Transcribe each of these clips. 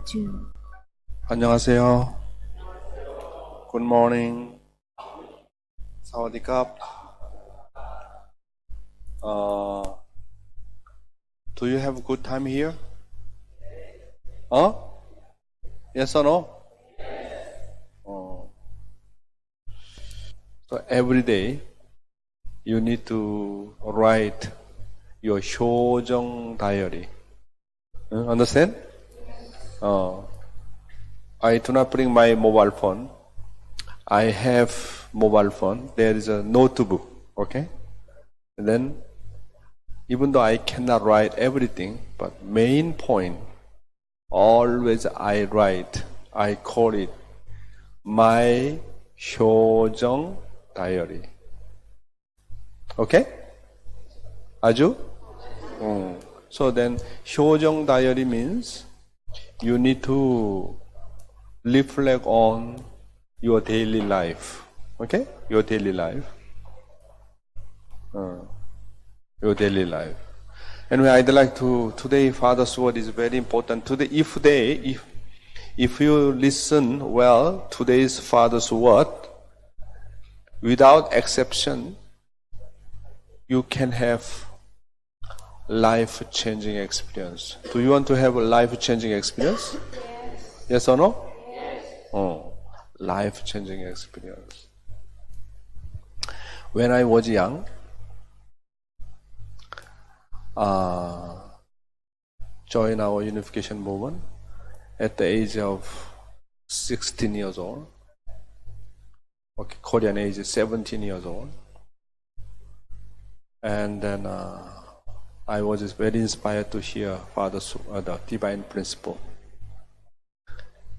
Two. 안녕하세요. Good morning. 사와디캅. Do you have a good time here? Yes or no? So every day you need to write your CHONG diary. Understand? I do not bring my mobile phone. I have mobile phone. There is a notebook. Okay? And then even though I cannot write everything, but main point, always I write, I call it my 효정 diary. Okay? 아주? So then 효정 diary means you need to reflect on your daily life. Okay? Your daily life. Your daily life. Anyway, I'd like to, today Father's word is very important. Today, if you listen well, today's Father's word, without exception, you can have life-changing experience. Do you want to have a life-changing experience? Yes. Yes or no? Yes. Life-changing experience. When I was young, joined our unification movement at the age of 16 years old. Okay, Korean age is 17 years old. And then I was just very inspired to hear Father's the divine principle.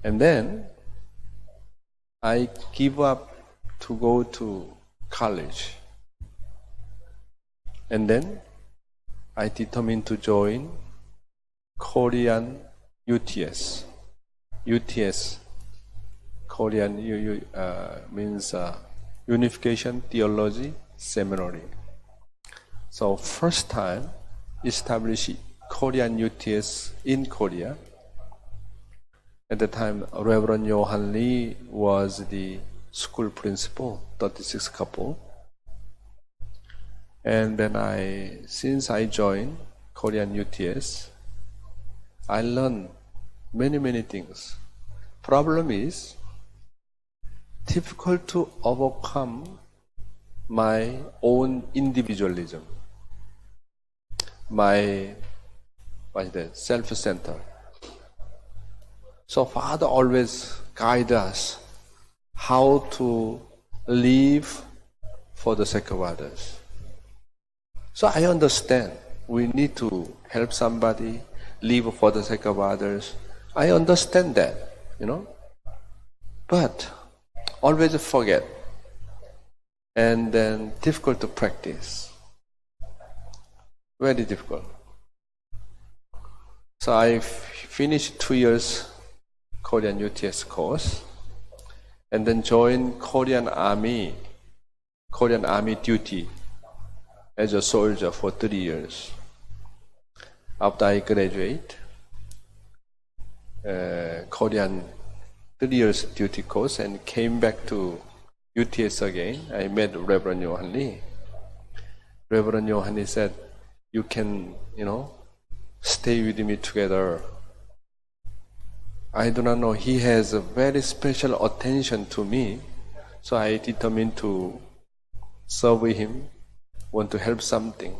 And then I give up to go to college. And then I determined to join Korean UTS. UTS, Korean means Unification Theology Seminary. So first time established Korean UTS in Korea. At the time, Reverend Johan Lee was the school principal, 36 couple. And then since I joined Korean UTS, I learned many things. Problem is, difficult to overcome my own individualism, my self-centered. So Father always guides us how to live for the sake of others. So I understand we need to help somebody, live for the sake of others. I understand that, but always forget, and then difficult to practice. Very difficult. So I finished 2 years Korean UTS course, and then joined Korean Army duty as a soldier for 3 years. After I graduate, Korean 3 years duty course and came back to UTS again, I met Reverend Johan Lee. Reverend Johan Lee said, you can, stay with me together. I do not know, he has a very special attention to me, so I determined to serve him, want to help something.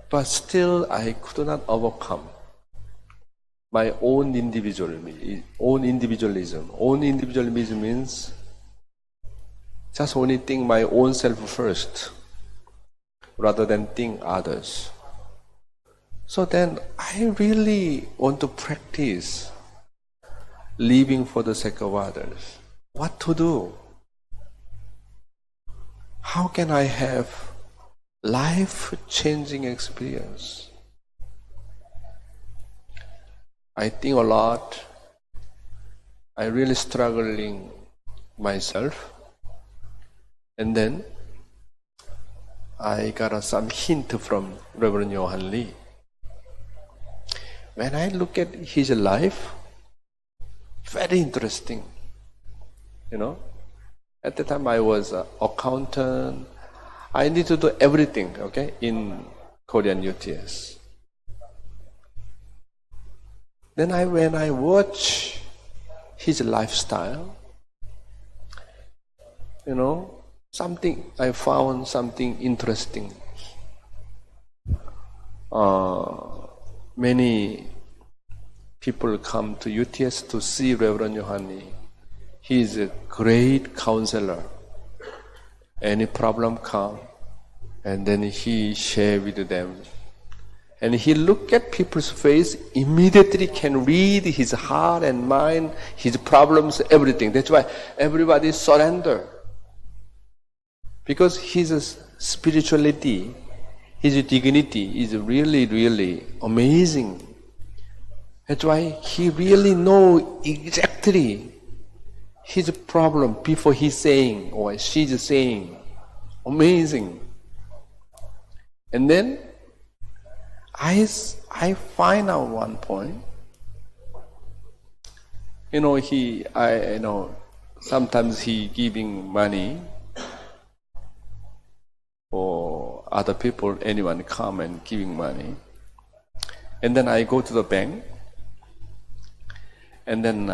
But still, I could not overcome my own individualism. Own individualism means just only think my own self first, rather than think others. So then, I really want to practice living for the sake of others. What to do? How can I have life-changing experience? I think a lot. I really struggling myself. And then I got some hint from Reverend Johan Lee. when I look at his life, very interesting. You know, at the time I was an accountant. I need to do everything, okay, in Korean UTS. Then when I watch his lifestyle, you know, I found something interesting. Many people come to UTS to see Reverend Yohani. He is a great counselor. Any problem come, and then he share with them. And he look at people's face, immediately can read his heart and mind, his problems, everything. That's why everybody surrender. Because his spirituality, his dignity is really, really amazing. That's why he really know exactly his problem before he's saying or she's saying. Amazing. And then I find out one point. You know, sometimes he giving money for other people, anyone come and giving money. And then I go to the bank, and then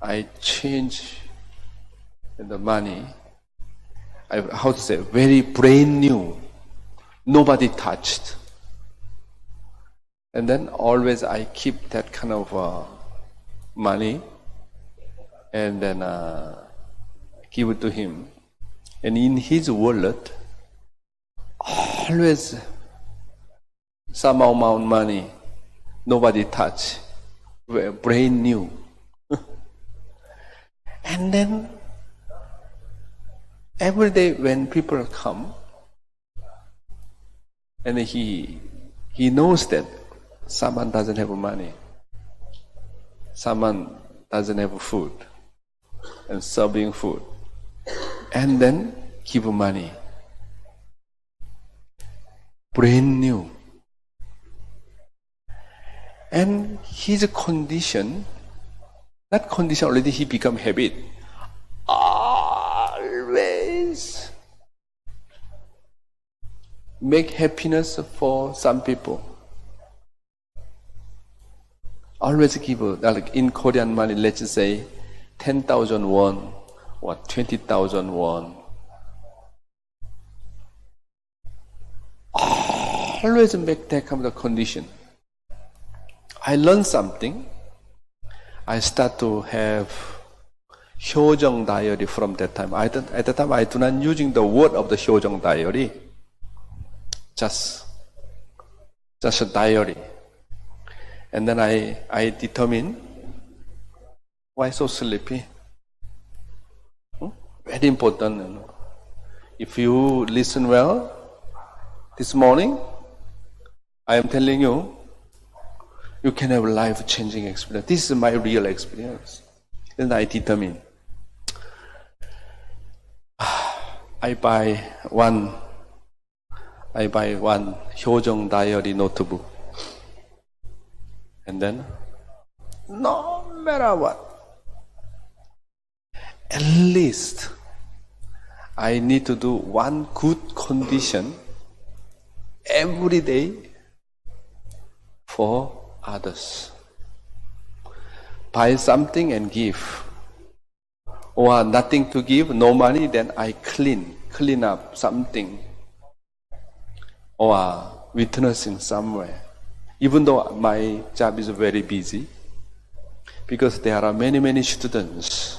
I change the money. Very brand new, nobody touched. And then always I keep that kind of money, and then give it to him. And in his wallet, always some amount of money, nobody touch, brand new. And then every day when people come, and he knows that someone doesn't have money, someone doesn't have food, and serving food, and then give money, brand new. And his condition, that condition already he become habit. Always make happiness for some people. Always give, like in Korean money, let's say 10,000 won or 20,000 won. Always make that kind of condition. I learned something. I start to have CHONG diary from that time. At that time, I do not using the word of the CHONG diary. Just a diary. And then I determine, why so sleepy? Very important. You know. If you listen well, this morning, I am telling you, you can have a life-changing experience. This is my real experience. Then I determine. I buy one CHONG diary notebook. And then, no matter what, at least I need to do one good condition every day for others. Buy something and give. Or nothing to give, no money, then I clean up something. Or witnessing somewhere. Even though my job is very busy, because there are many students,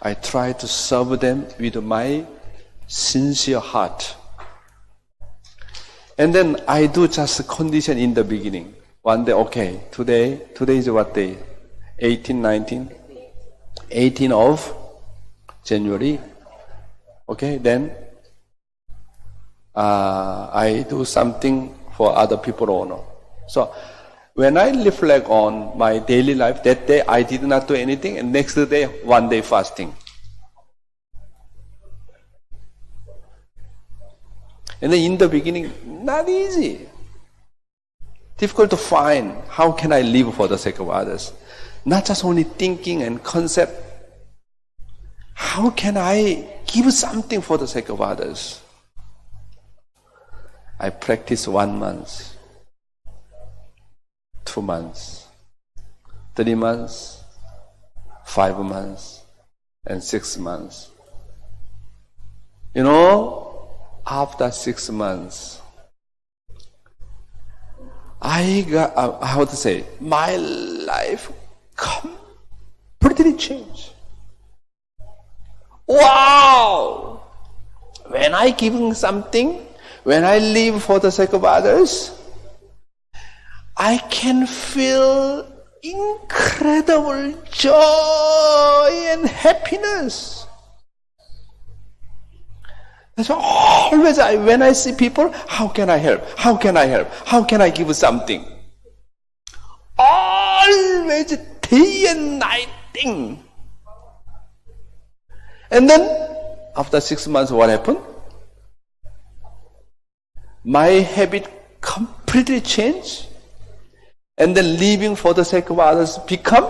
I try to serve them with my sincere heart. And then I do just a condition in the beginning. One day, okay, today is what day? 18 of January. Okay, then I do something for other people or no. So when I reflect on my daily life, that day I did not do anything, and next day, one day fasting. And then in the beginning, not easy. difficult to find how can I live for the sake of others. Not just only thinking and concept. How can I give something for the sake of others? I practice 1 month, 2 months, 3 months, 5 months, and 6 months. You know, after 6 months, I got, how to say, my life completely changed. Wow! When I give something, when I live for the sake of others, I can feel incredible joy and happiness. That's why always when I see people, how can I help? How can I help? How can I give something? Always day and night thing. And then, after 6 months, what happened? My habit completely changed. And then living for the sake of others become,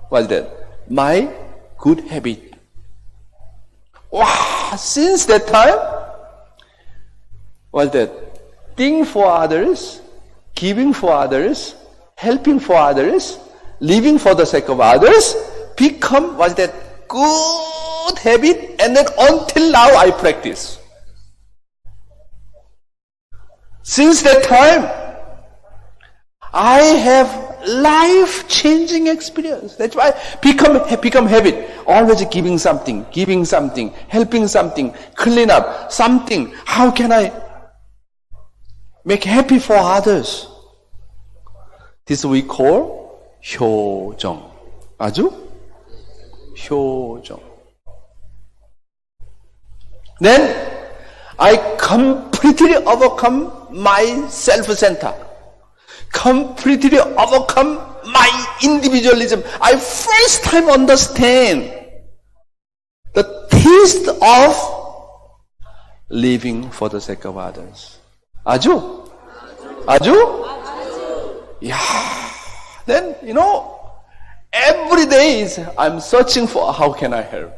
what's that? My good habit. Wow! Since that time, what's that? Think for others, giving for others, helping for others, living for the sake of others, become, what's that? Good habit, and then until now I practice. Since that time, I have life-changing experience. That's why become habit. Always giving something, helping something, clean up something. How can I make happy for others? This we call CHONG. 아주? CHONG. Then I completely overcome my self-center. Completely overcome my individualism. I first time understand the taste of living for the sake of others. 아주? Yeah. Then, every day I'm searching for how can I help.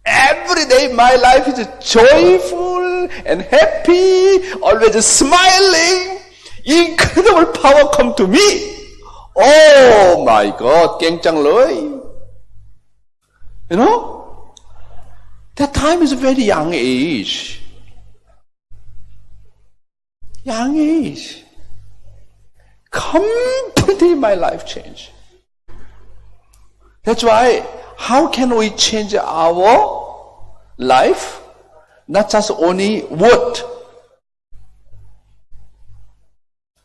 Every day my life is joyful and happy, always smiling. Incredible power come to me. Oh my God, 깽짱러이. That time is a very young age. Young age. Completely my life changed. That's why, how can we change our life? Not just only what.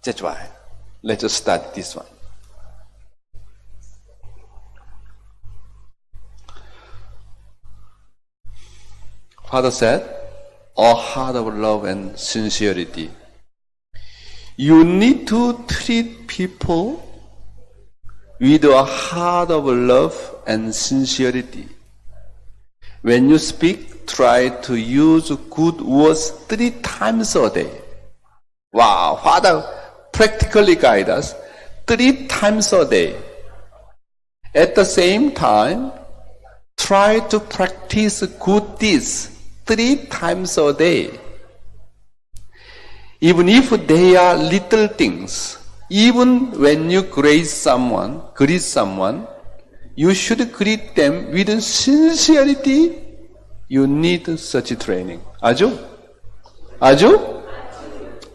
That's why. Let's just start this one. Father said, a heart of love and sincerity. You need to treat people with a heart of love and sincerity. When you speak, try to use good words 3 times a day. Wow, Father practically guide us 3 times a day. At the same time, try to practice good deeds 3 times a day. Even if they are little things, even when you greet someone, you should greet them with sincerity. You need such training. 아주?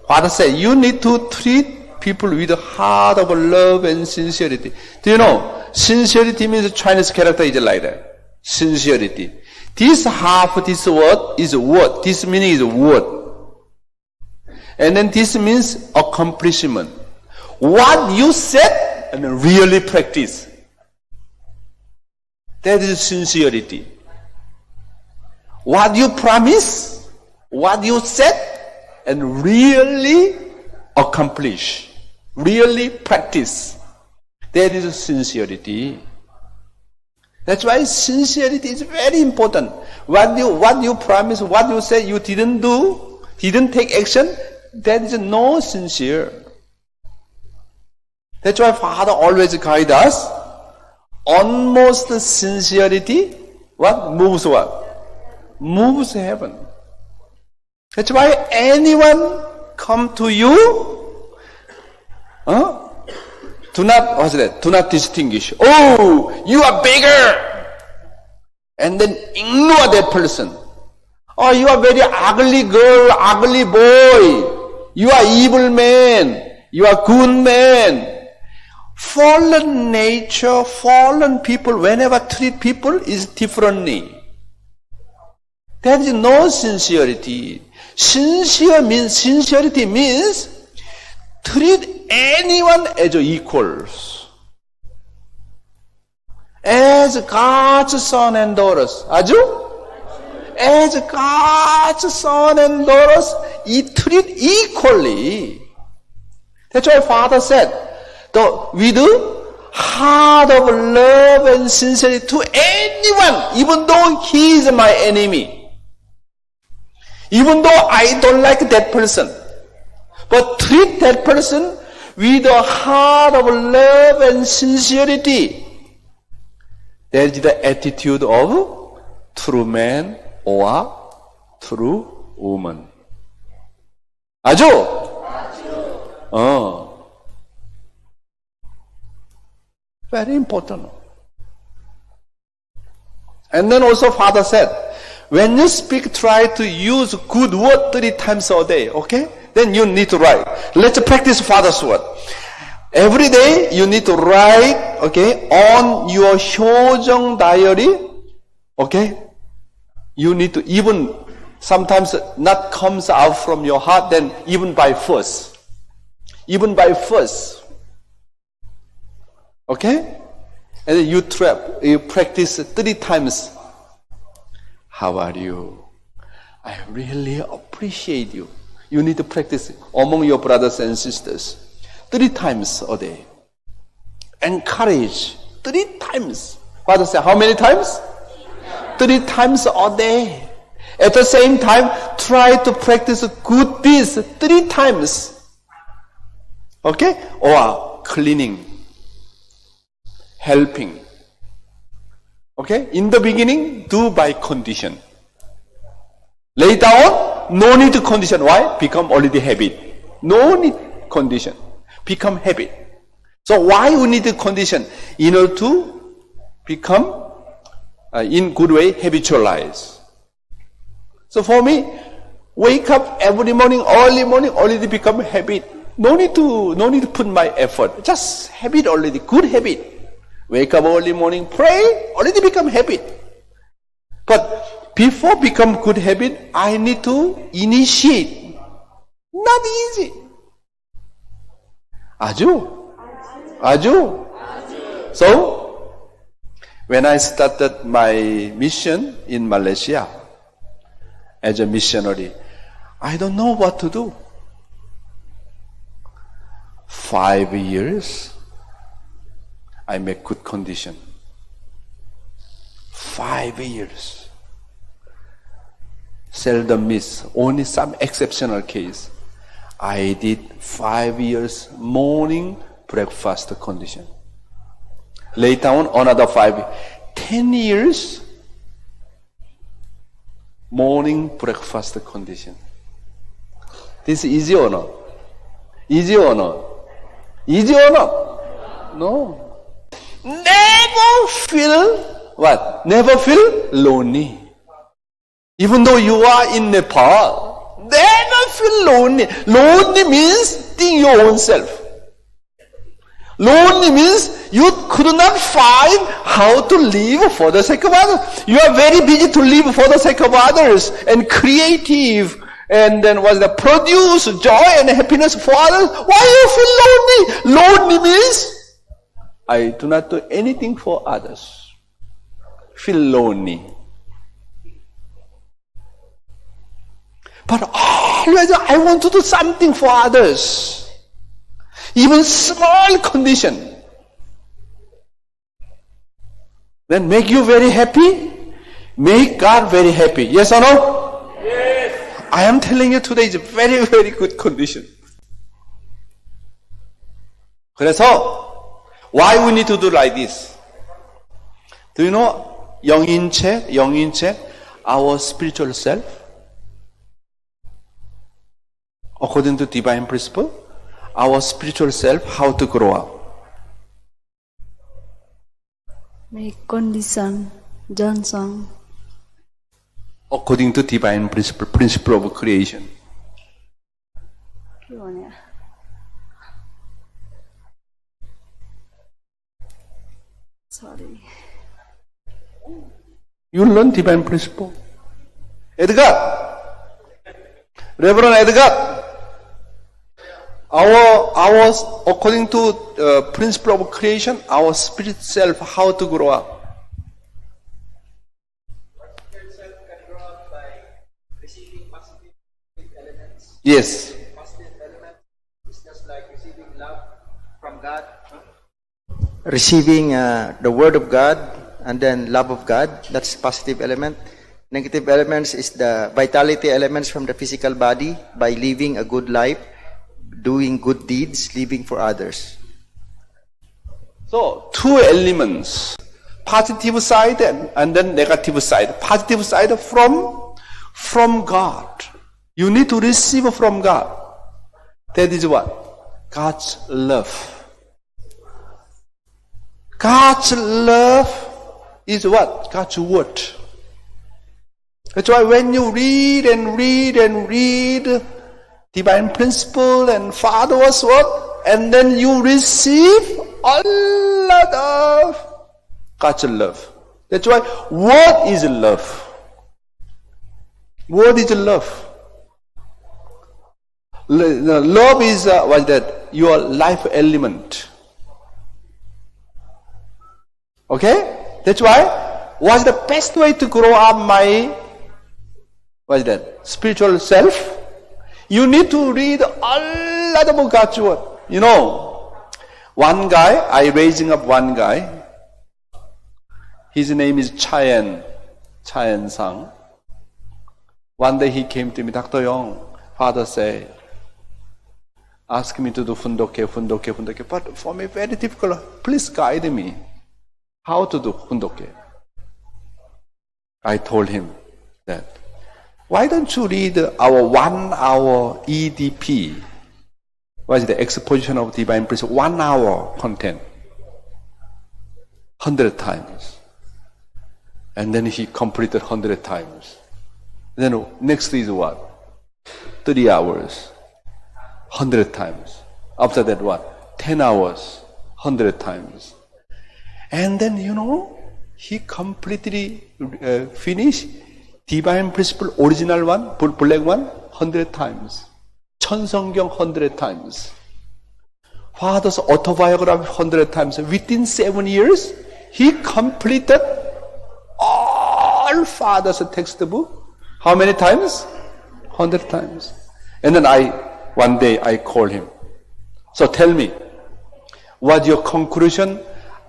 Father said, you need to treat people with a heart of love and sincerity. Do you know, sincerity means Chinese character is like that. Sincerity. This half, this word is word. This meaning is word. And then this means accomplishment. What you said and really practice. That is sincerity. What you promise, what you said, and really accomplish, really practice. That is sincerity. That's why sincerity is very important. What you promise, what you say you didn't do, didn't take action, that is no sincere. That's why Father always guides us. Almost sincerity, what? Moves what? Moves heaven. That's why anyone come to you, do not distinguish. Oh, you are bigger. And then ignore that person. Oh, you are very ugly girl, ugly boy. You are evil man. You are good man. Fallen nature, fallen people, whenever treat people is differently. There is no sincerity. Sincerity means treat anyone as equals. As God's son and daughters. 아주? As God's son and daughters, treat equally. That's why Father said, with heart of love and sincerity to anyone, even though he is my enemy, even though I don't like that person, but treat that person with a heart of love and sincerity. That is the attitude of true man or true woman. 아주? Very important. And then also Father said, when you speak, try to use good word 3 times a day, okay? Then you need to write. Let's practice Father's word. Every day you need to write, okay, on your CHONG diary, okay? You need to even, sometimes not comes out from your heart, then even by first. Even by first. Okay? And then you practice 3 times. How are you? I really appreciate you. You need to practice among your brothers and sisters 3 times a day. Encourage 3 times. Father said, how many times? 3 times a day. At the same time, try to practice good deeds 3 times. Okay? Or cleaning. Helping. Okay? In the beginning, do by condition. Later on, no need to condition. Why? Become already habit. No need condition. Become habit. So why we need to condition? In order to become, in good way, habitualize. So for me, wake up every morning, early morning, already become habit. No need to put my effort. Just habit already, good habit. Wake up early morning, pray, already become habit. But before become good habit, I need to initiate. Not easy. Aju. So, when I started my mission in Malaysia as a missionary, I don't know what to do. 5 years, I make good condition. 5 years. Seldom miss. Only some exceptional case. I did 5 years morning breakfast condition. Later on, another 10 years morning breakfast condition. This is easy or not? Easy or not? Easy or not? No. Never feel what? Never feel lonely. Even though you are in Nepal, never feel lonely. Lonely means think your own self. Lonely means you could not find how to live for the sake of others. You are very busy to live for the sake of others and creative, and then produce joy and happiness for others. Why you feel lonely? Lonely means I do not do anything for others. Feel lonely. But always I want to do something for others. Even small condition. Then make you very happy. Make God very happy. Yes or no? Yes. I am telling you today is a very, very good condition. 그래서 why we need to do like this? Do you know 영인체, our spiritual self? According to divine principle, our spiritual self, how to grow up? Make condition, Johnson. According to divine principle of creation. Sorry. You learn divine principle. Edgar, Reverend Edgar, our according to principle of creation, our spirit self, how to grow up? Yes. Positive element is just like receiving love from God. Receiving the word of God and then love of God, that's positive element. Negative elements is the vitality elements from the physical body by living a good life, doing good deeds, living for others. So, two elements, positive side and then negative side. Positive side from God. You need to receive from God. That is what? God's love. God's love is what? God's word. That's why when you read and read divine principle and Father's word, and then you receive a lot of God's love. That's why what is love? What is love? Love is what is that? Your life element. Okay? That's why what's the best way to grow up my what is that? Spiritual self? You need to read a lot about God's word. You know, one guy, I raising up one guy. His name is Chayan Sang. One day he came to me, Dr. Yong, Father said, ask me to do fundoke. But for me, very difficult. Please guide me. How to do fundoke? I told him that, why don't you read our 1 hour EDP? What is the exposition of divine principle? 1 hour content. 100 times. And then he completed 100 times. Then next is what? 3 hours. 100 times. After that what? 10 hours. 100 times. And then, you know, he completely finished divine principle, original one, black one, 100 times. 천성경 100 times. Father's autobiography 100 times. Within 7 years, he completed all Father's textbook. How many times? 100 times. And then one day I called him. So tell me, what's your conclusion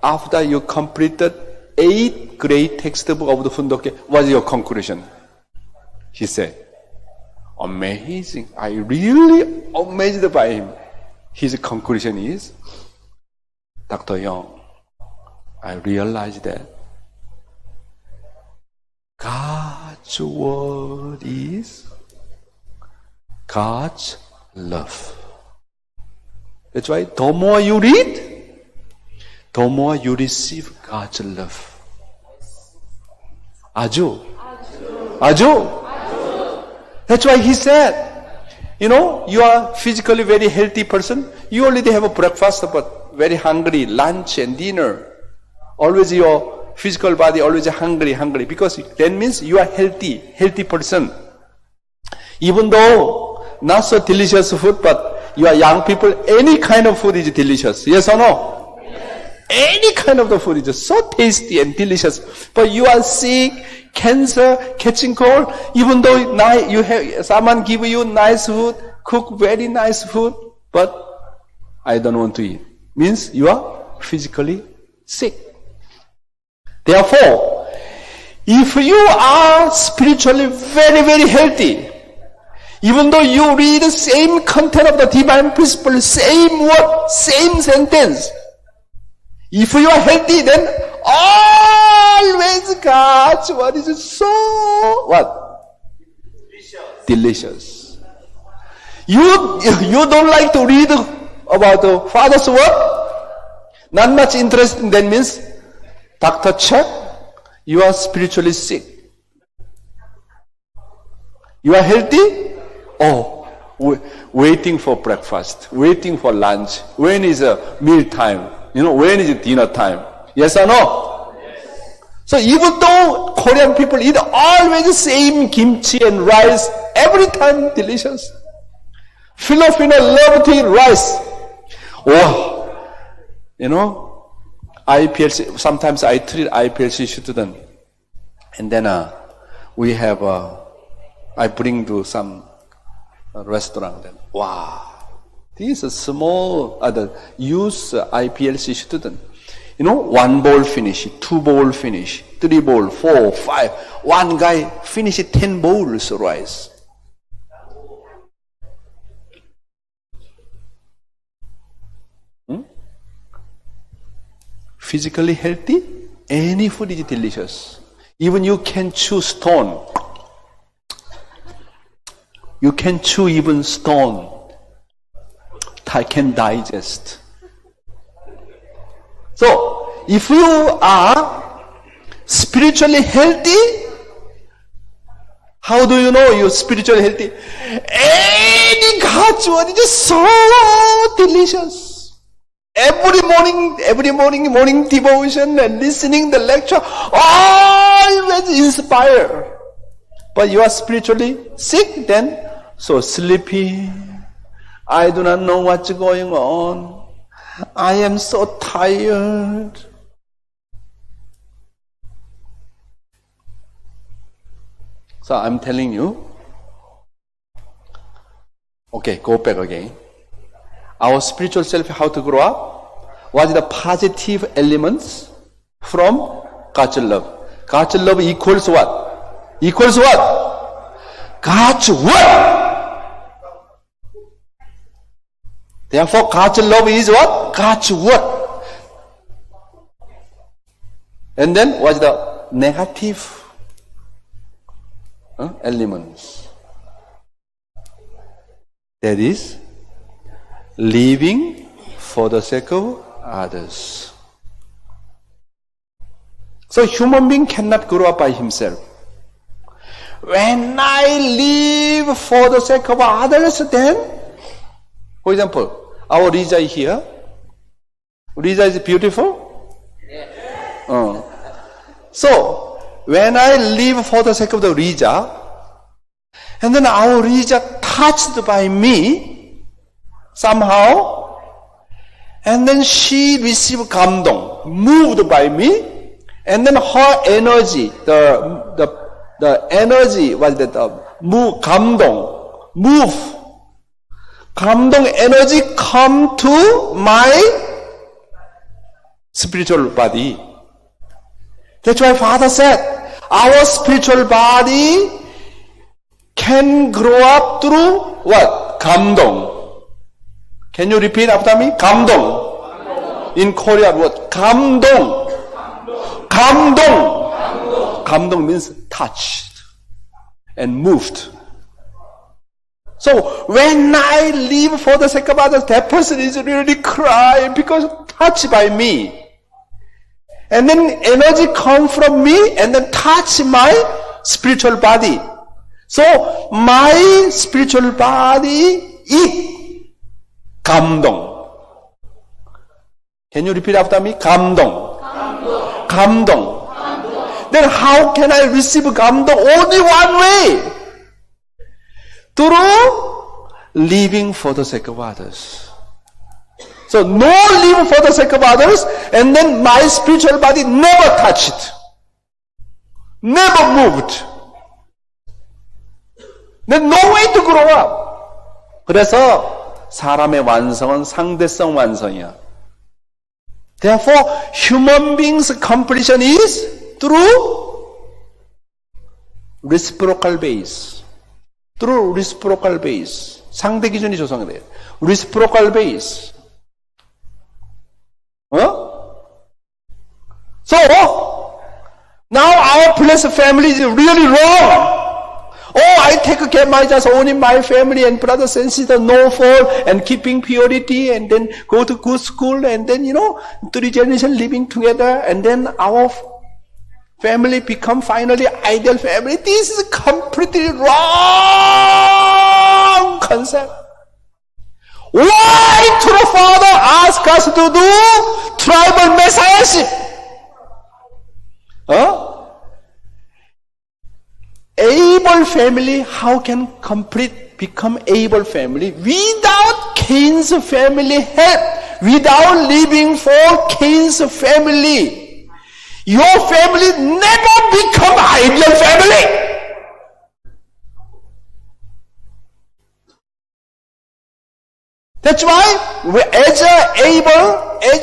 after you completed 8 great textbook of the Fundoke? What's your conclusion? He said, amazing. I really amazed by him. His conclusion is, Dr. Yong, I realized that God's word is God's love. That's why the more you read, the more you receive God's love. 아주. That's why he said, you know, you are physically very healthy person. You already have a breakfast, but very hungry, lunch and dinner. Always your physical body always hungry, because that means you are healthy person. Even though not so delicious food, but you are young people, any kind of food is delicious. Yes or no? Yes. Any kind of the food is so tasty and delicious. But you are sick, cancer, catching cold, even though you have someone give you nice food, cook very nice food, but I don't want to eat. Means you are physically sick. Therefore, if you are spiritually very, very healthy, Even though you read the same content of the divine principle, same word, same sentence, if you are healthy, then always God's word is so what? Delicious. You don't like to read about the Father's word? Not much interesting. That means, doctor check, you are spiritually sick. You are healthy? Oh, waiting for breakfast, waiting for lunch. When is a meal time? When is it dinner time? Yes or no? Yes. So even though Korean people eat always the same kimchi and rice, every time delicious. Filipino love to eat rice. Oh, IPLC, sometimes I treat IPLC student. And then we have, I bring to some restaurant. Then, wow. This is a small, use IPLC student. 1 bowl finish, 2 bowl finish, 3 bowl, 4, 5. One guy finish 10 bowls rice. Physically healthy, any food is delicious. Even you can chew stone. You can chew even stone. I can digest. So, if you are spiritually healthy, how do you know you're spiritually healthy? Any God's word is just so delicious. Every morning devotion and listening the lecture, always inspire. But you are spiritually sick, then so sleepy. I do not know what's going on. I am so tired. So I'm telling you, okay, go back again. Our spiritual self, how to grow up? What is the positive elements from God's love? God's love equals what? Equals what? God's word. Therefore, God's love is what? God's word. And then, what is the negative elements? That is, living for the sake of others. So human being cannot grow up by himself. When I live for the sake of others, then, for example, our Riza is here. Riza is beautiful? Yes. So, when I live for the sake of the Riza, and then our Riza touched by me, somehow, and then she received 감동, moved by me, and then her energy, the energy was that 감동 energy come to my spiritual body. That's why Father said, our spiritual body can grow up through what? 감동. Can you repeat after me? 감동. In Korea, what? 감동. 감동 means touched and moved. So when I live for the sake of others, that person is really crying because touched by me. And then energy come from me and then touch my spiritual body. So my spiritual body is 감동. Can you repeat after me? 감동. 감동. Then how can I receive 감동? Only one way. Through living for the sake of others. So no living for the sake of others, and then my spiritual body never touched. Never moved. Then no way to grow up. 그래서 사람의 완성은 상대성 완성이야. Therefore, human beings' completion is through reciprocal base. through reciprocal base. 상대 기준이 조성돼요. reciprocal base. So, now our blessed family is really wrong. Oh, I take care of my just only my family and brothers and sisters, no fault, and keeping purity, and then go to good school, and then, 3 generations living together, and then our family become finally ideal family. This is completely wrong concept. Why to the Father ask us to do tribal messiahship? Able family, how can become able family? Without Cain's family help, without living for Cain's family, your family never become ideal family. That's why, as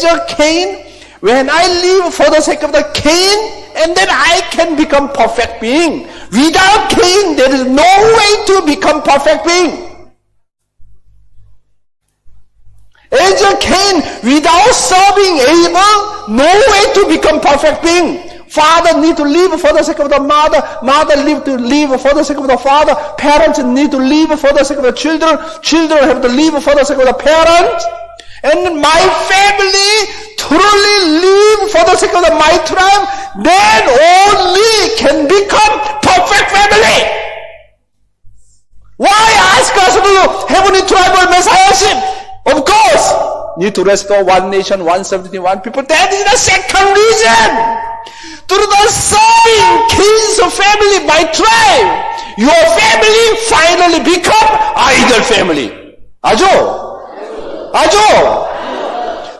a Cain, when I live for the sake of the Cain, and then I can become perfect being. Without Cain, there is no way to become perfect being. As a Cain, without serving Abel, no way to become perfect being. Father need to live for the sake of the mother. Mother need to live for the sake of the father. Parents need to live for the sake of the children. Children have to live for the sake of the parents. And my family truly live for the sake of my tribe, then only can become perfect family. Why ask us to do heavenly tribal messiahship? Of course, need to restore one nation, 171 people. That is the second reason. Through the serving King's family, my tribe, your family finally become ideal family. 아죠?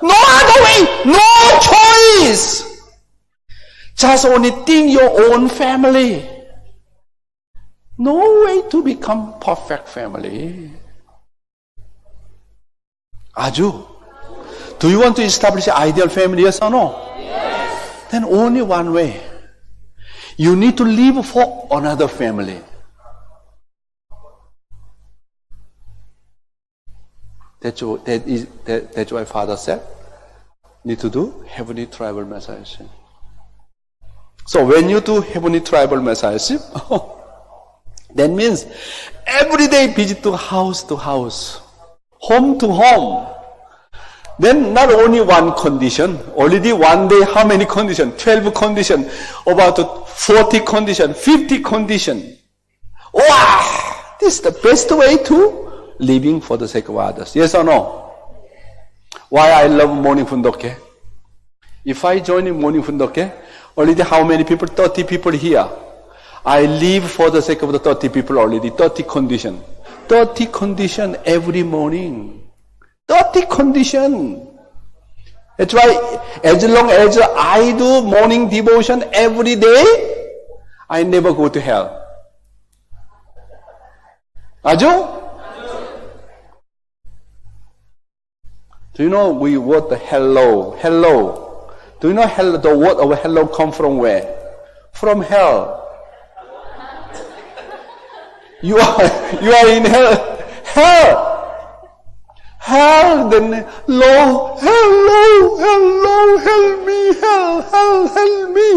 No other way, no choice. Just only think your own family. No way to become perfect family. 아주. Do you want to establish an ideal family, yes or no? Yes. Then only one way. You need to live for another family. That's why Father said, need to do heavenly tribal messiahship. So when you do heavenly tribal messiahship, that means every day visit to house, home to home. Then not only one condition, already one day how many conditions? 12 conditions, about 40 conditions, 50 conditions. Wow! This is the best way to living for the sake of others. Yes or no? Why I love morning fundoke? If I join in morning fundoke, already how many people? 30 people here. I live for the sake of the 30 people already. 30 condition. 30 condition every morning. 30 condition. That's why as long as I do morning devotion every day, I never go to hell. 아죠? Do you know we word the hello? Hello. Do you know hello, the word of hello come from where? From hell. You are in hell. Hell, then hello, help me, help me.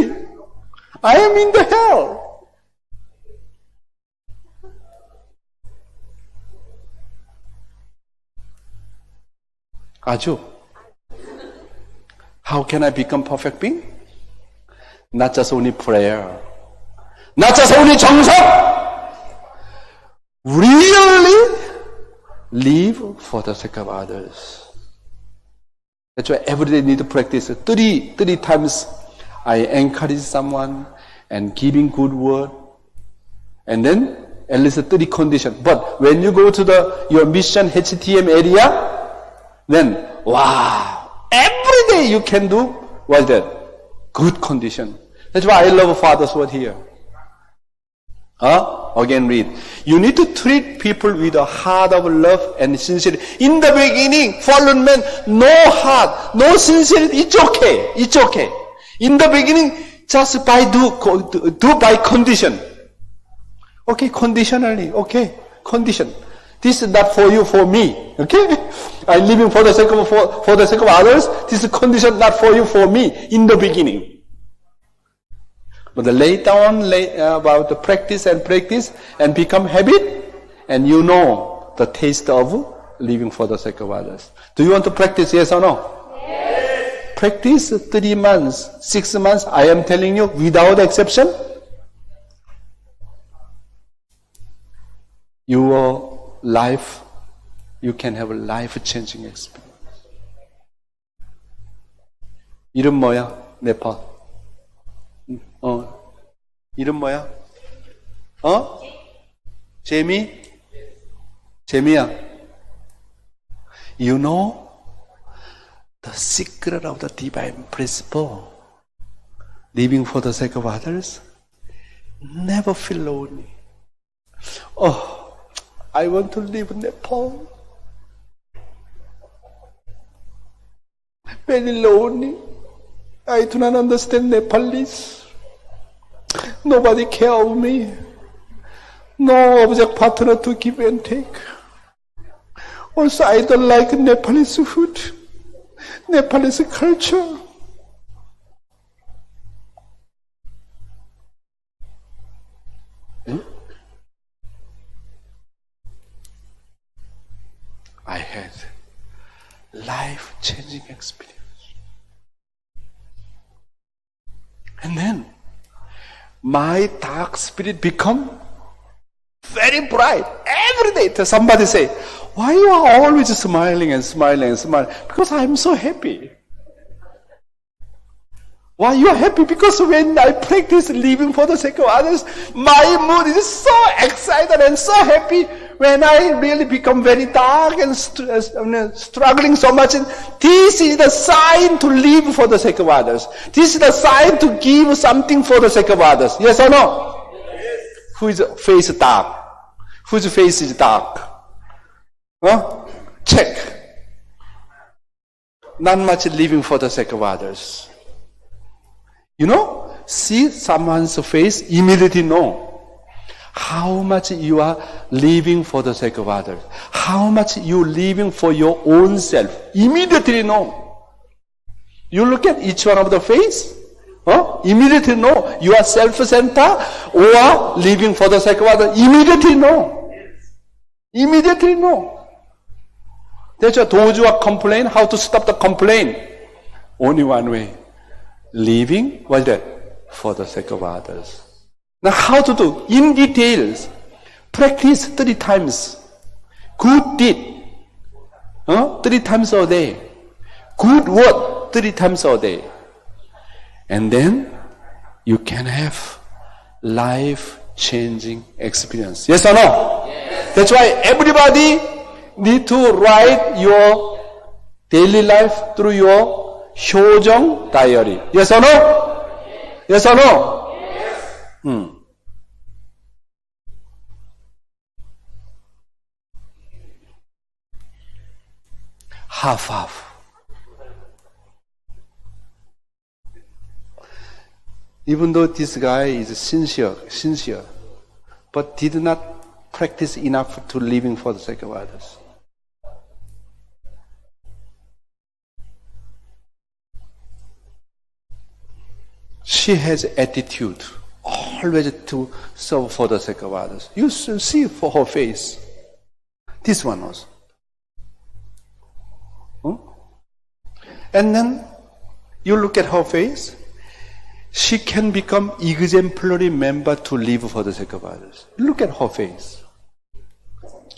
I am in the hell. 아주. How can I become perfect being? Not just only prayer. Not just only 정성. Really live for the sake of others. That's why every day need to practice 30 times. I encourage someone and giving good word. And then at least 30 conditions. But when you go to your mission HTM area, then, wow, every day you can do, what's that? Good condition. That's why I love Father's word here. Again read. You need to treat people with a heart of love and sincerity. In the beginning, fallen man, no heart, no sincerity, it's okay. In the beginning, just do by condition. Okay, conditionally, okay. condition. This is not for you, for me. Okay? I'm living for the sake of others. This is condition not for you, for me in the beginning. But later on, about the practice and become habit, and you know the taste of living for the sake of others. Do you want to practice, yes or no? Yes. Practice 3 months, 6 months, I am telling you, without exception, your life, you can have a life-changing experience. 이름 뭐야? 네팔. 이름 뭐야? 재미야. You know the secret of the divine principle. Living for the sake of others. Never feel lonely. Oh, I want to live in Nepal. Very lonely. I do not understand Nepalese. Nobody care of me. No object partner to give and take. Also, I don't like Nepalese food, Nepalese culture. I had life-changing experience. And then, my dark spirit become very bright. Every day, somebody say, why you are always smiling and smiling and smiling? Because I am so happy. Why you are happy? Because when I practice living for the sake of others, my mood is so excited and so happy. When I really become very dark and struggling so much, this is the sign to live for the sake of others. This is the sign to give something for the sake of others. Yes or no? Yes. Whose face is dark? Whose face is dark? Check. Not much living for the sake of others. You know, see someone's face, immediately know how much you are living for the sake of others. How much you living for your own self. Immediately know. You look at each one of the face, immediately know you are self-centered or living for the sake of others. Immediately know. Immediately know. That's why those who are complain, how to stop the complaint? Only one way. Living, what's that? For the sake of others. Now how to do? In details. Practice 3 times. Good deed. 3 times a day. Good word 3 times a day. And then you can have life-changing experience. Yes or no? Yes. That's why everybody need to write your daily life through your CHONG diary. Yes or no? Yes or no? Half. Even though this guy is sincere, but did not practice enough to living for the sake of others. She has attitude, always to serve for the sake of others. You should see for her face. This one also. And then you look at her face, she can become exemplary member to live for the sake of others. Look at her face.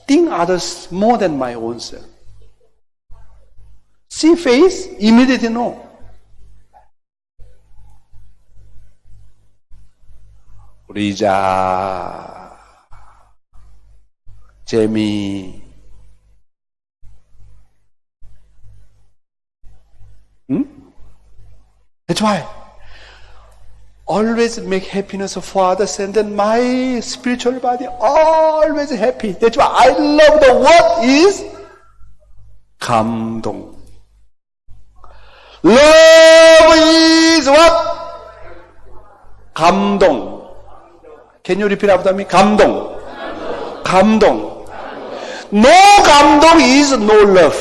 Think others more than my own self. See face, immediately know. 리자, 재미, That's why always make happiness for others, and then my spiritual body always happy. That's why I love the word is 감동. Love is what? 감동. Can you repeat after me? 감동. 감동. No 감동 is no love.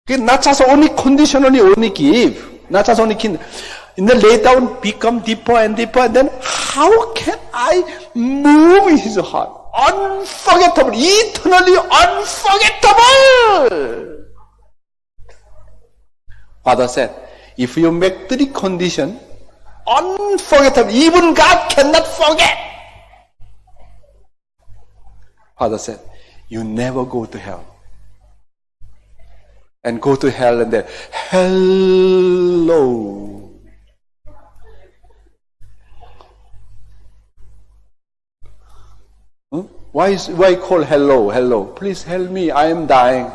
Not just only conditionally only give. Not just only give. And then later become deeper and deeper. And then how can I move his heart? Unforgettable. Eternally unforgettable. Father said, if you make 3 conditions, unforgettable, even God cannot forget. Father said, you never go to hell. And go to hell and then, hello. Why call hello, hello? Please help me, I am dying.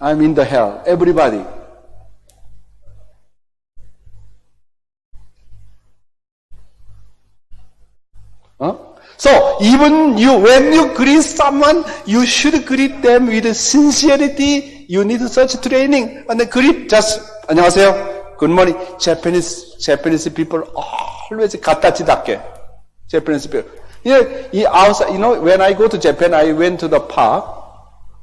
I am in the hell. Everybody. So, even when you greet someone, you should greet them with sincerity. You need such training. And then greet just, 안녕하세요. Good morning. Japanese people always 갖다치답게. Japanese people. Outside, when I go to Japan, I went to the park.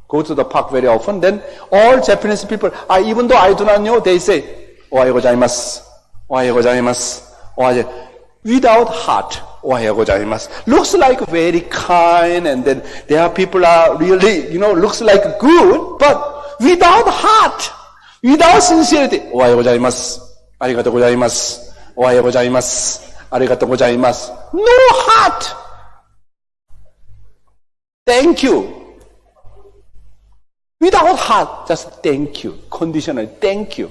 Go to the park very often. Then all Japanese people, even though I do not know, they say, 오하요 고자이마스. 오하요 고자이마스. Without heart. Looks like very kind, and then there are people are really, looks like good, but without heart, without sincerity. 오하요 고자이마스. 아리가또 고자이마스. 오하요 고자이마스. 아리가또 고자이마스. No heart. Thank you. Without heart, just thank you. Conditional, thank you.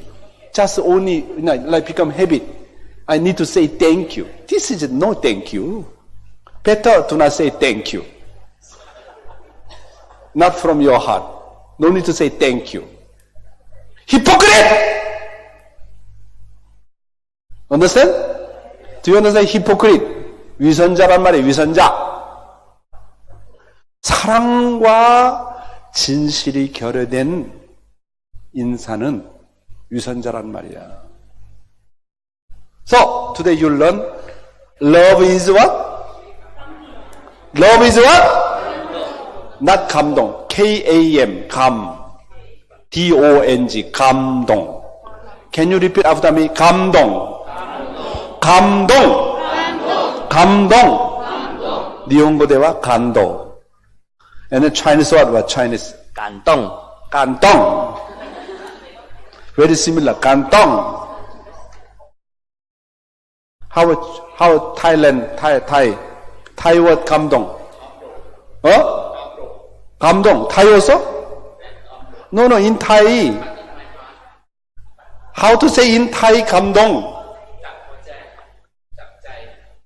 Just only, like become habit. I need to say thank you. This is no thank you. Better do not say thank you. Not from your heart. No need to say thank you. Hypocrite! Understand? Do you understand hypocrite? 위선자란 말이에요, 위선자. 사랑과 진실이 결여된 인사는 위선자란 말이야. So, today you learn, love is what? Love is what? Not 감동. K-A-M, 감. D-O-N-G, 감동. Can you repeat after me? 감동. 감동. 감동. 일본어대와 감동. And then Chinese word, what Chinese? 감동. 감동. Very similar, 감동. How Thailand, Thai word 감동. 감동. Thai also? No, in Thai. How to say in Thai 감동?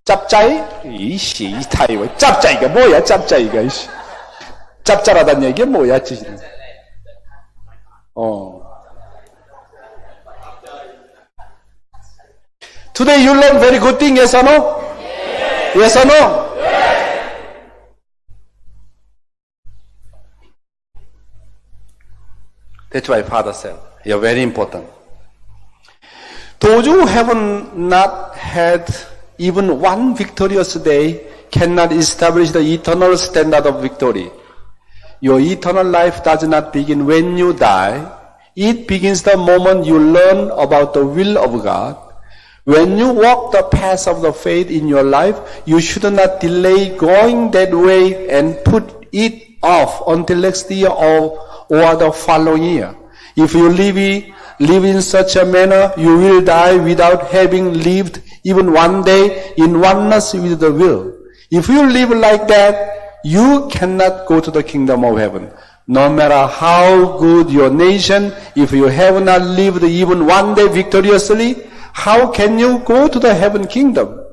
짭짜이? 이씨, 이 타이 왜 짭짜이가 뭐야, 짭짜이가, 이씨. 짭짤하단 얘기가 뭐야, 지금. Today you learn very good thing, yes or no? Yes or no? That's why Father said, you're very important. Those who have not had even one victorious day cannot establish the eternal standard of victory. Your eternal life does not begin when you die. It begins the moment you learn about the will of God. When you walk the path of the faith in your life, you should not delay going that way and put it off until next year or the following year. If you live in such a manner, you will die without having lived even one day in oneness with the will. If you live like that, you cannot go to the kingdom of heaven. No matter how good your nation, if you have not lived even one day victoriously, how can you go to the heaven kingdom?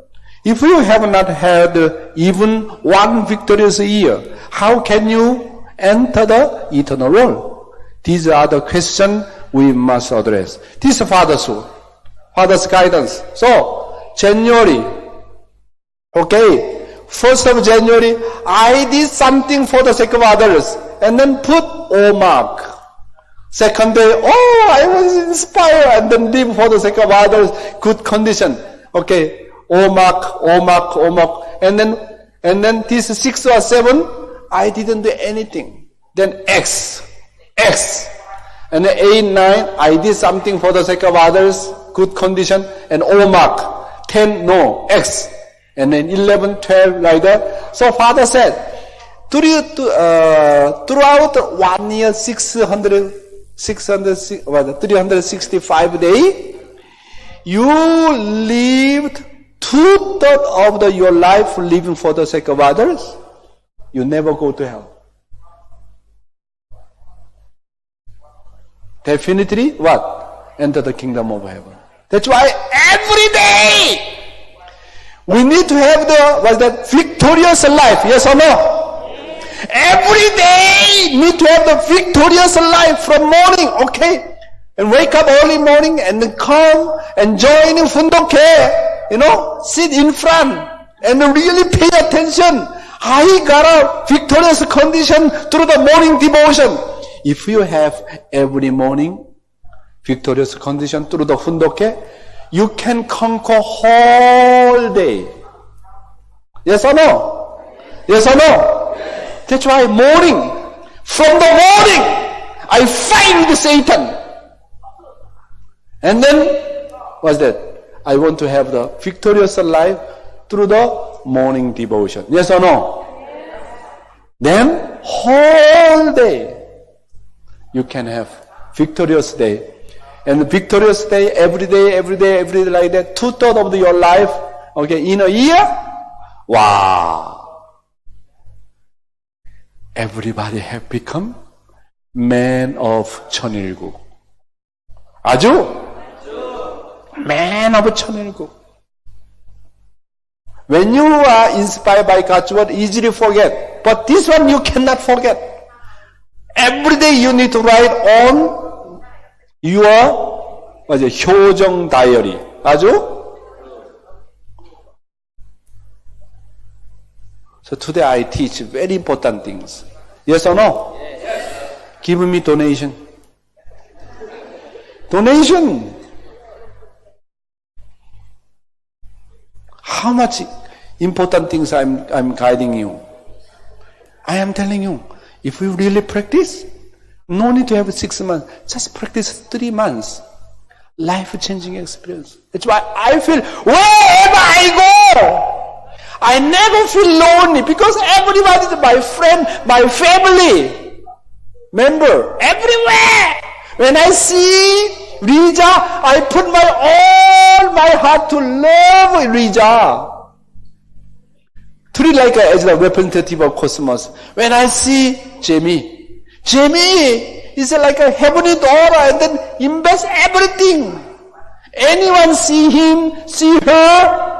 If you have not had even one victorious year, how can you enter the eternal world? These are the questions we must address. This is Father's word, Father's guidance. So, January, okay, 1st of January, I did something for the sake of others, and then put O mark. Second day, I was inspired, and then live for the sake of others, good condition. Okay, O mark, and And then this 6 or 7, I didn't do anything. Then X. And then 8, 9, I did something for the sake of others, good condition, and O mark. 10, no, X. And then 11, 12, like that. So Father said, throughout 1 year, 365 days, you lived 2/3 of your life living for the sake of others. You never go to hell. Definitely, what? Enter the kingdom of heaven. That's why every day we need to have the victorious life. Yes or no? Every day need to have the victorious life from morning, okay? And wake up early morning and then come and join in fundoke, sit in front and really pay attention. I got a victorious condition through the morning devotion. If you have every morning victorious condition through the fundoke, you can conquer whole day. Yes or no? Yes or no? That's why from the morning, I fight with Satan. And then, what's that? I want to have the victorious life through the morning devotion. Yes or no? Then, whole day, you can have victorious day. And the victorious day, every day, like that, 2/3 of your life, okay, in a year, wow. Everybody have become man of 천일국. 아주 man of 천일국. When you are inspired by God's word, easily forget. But this one you cannot forget. Every day you need to write on your 효정 diary. 아주? So today I teach very important things. Yes or no? Yes. Give me donation. Donation. How much important things I'm guiding you. I am telling you, if we really practice, no need to have 6 months. Just practice 3 months. Life-changing experience. That's why I feel, wherever I go, I never feel lonely because everybody is my friend, my family member, everywhere. When I see Rija, I put all my heart to love Rija. Treat like as the representative of cosmos. When I see Jamie is like a heavenly daughter and then invest everything. Anyone see him, see her,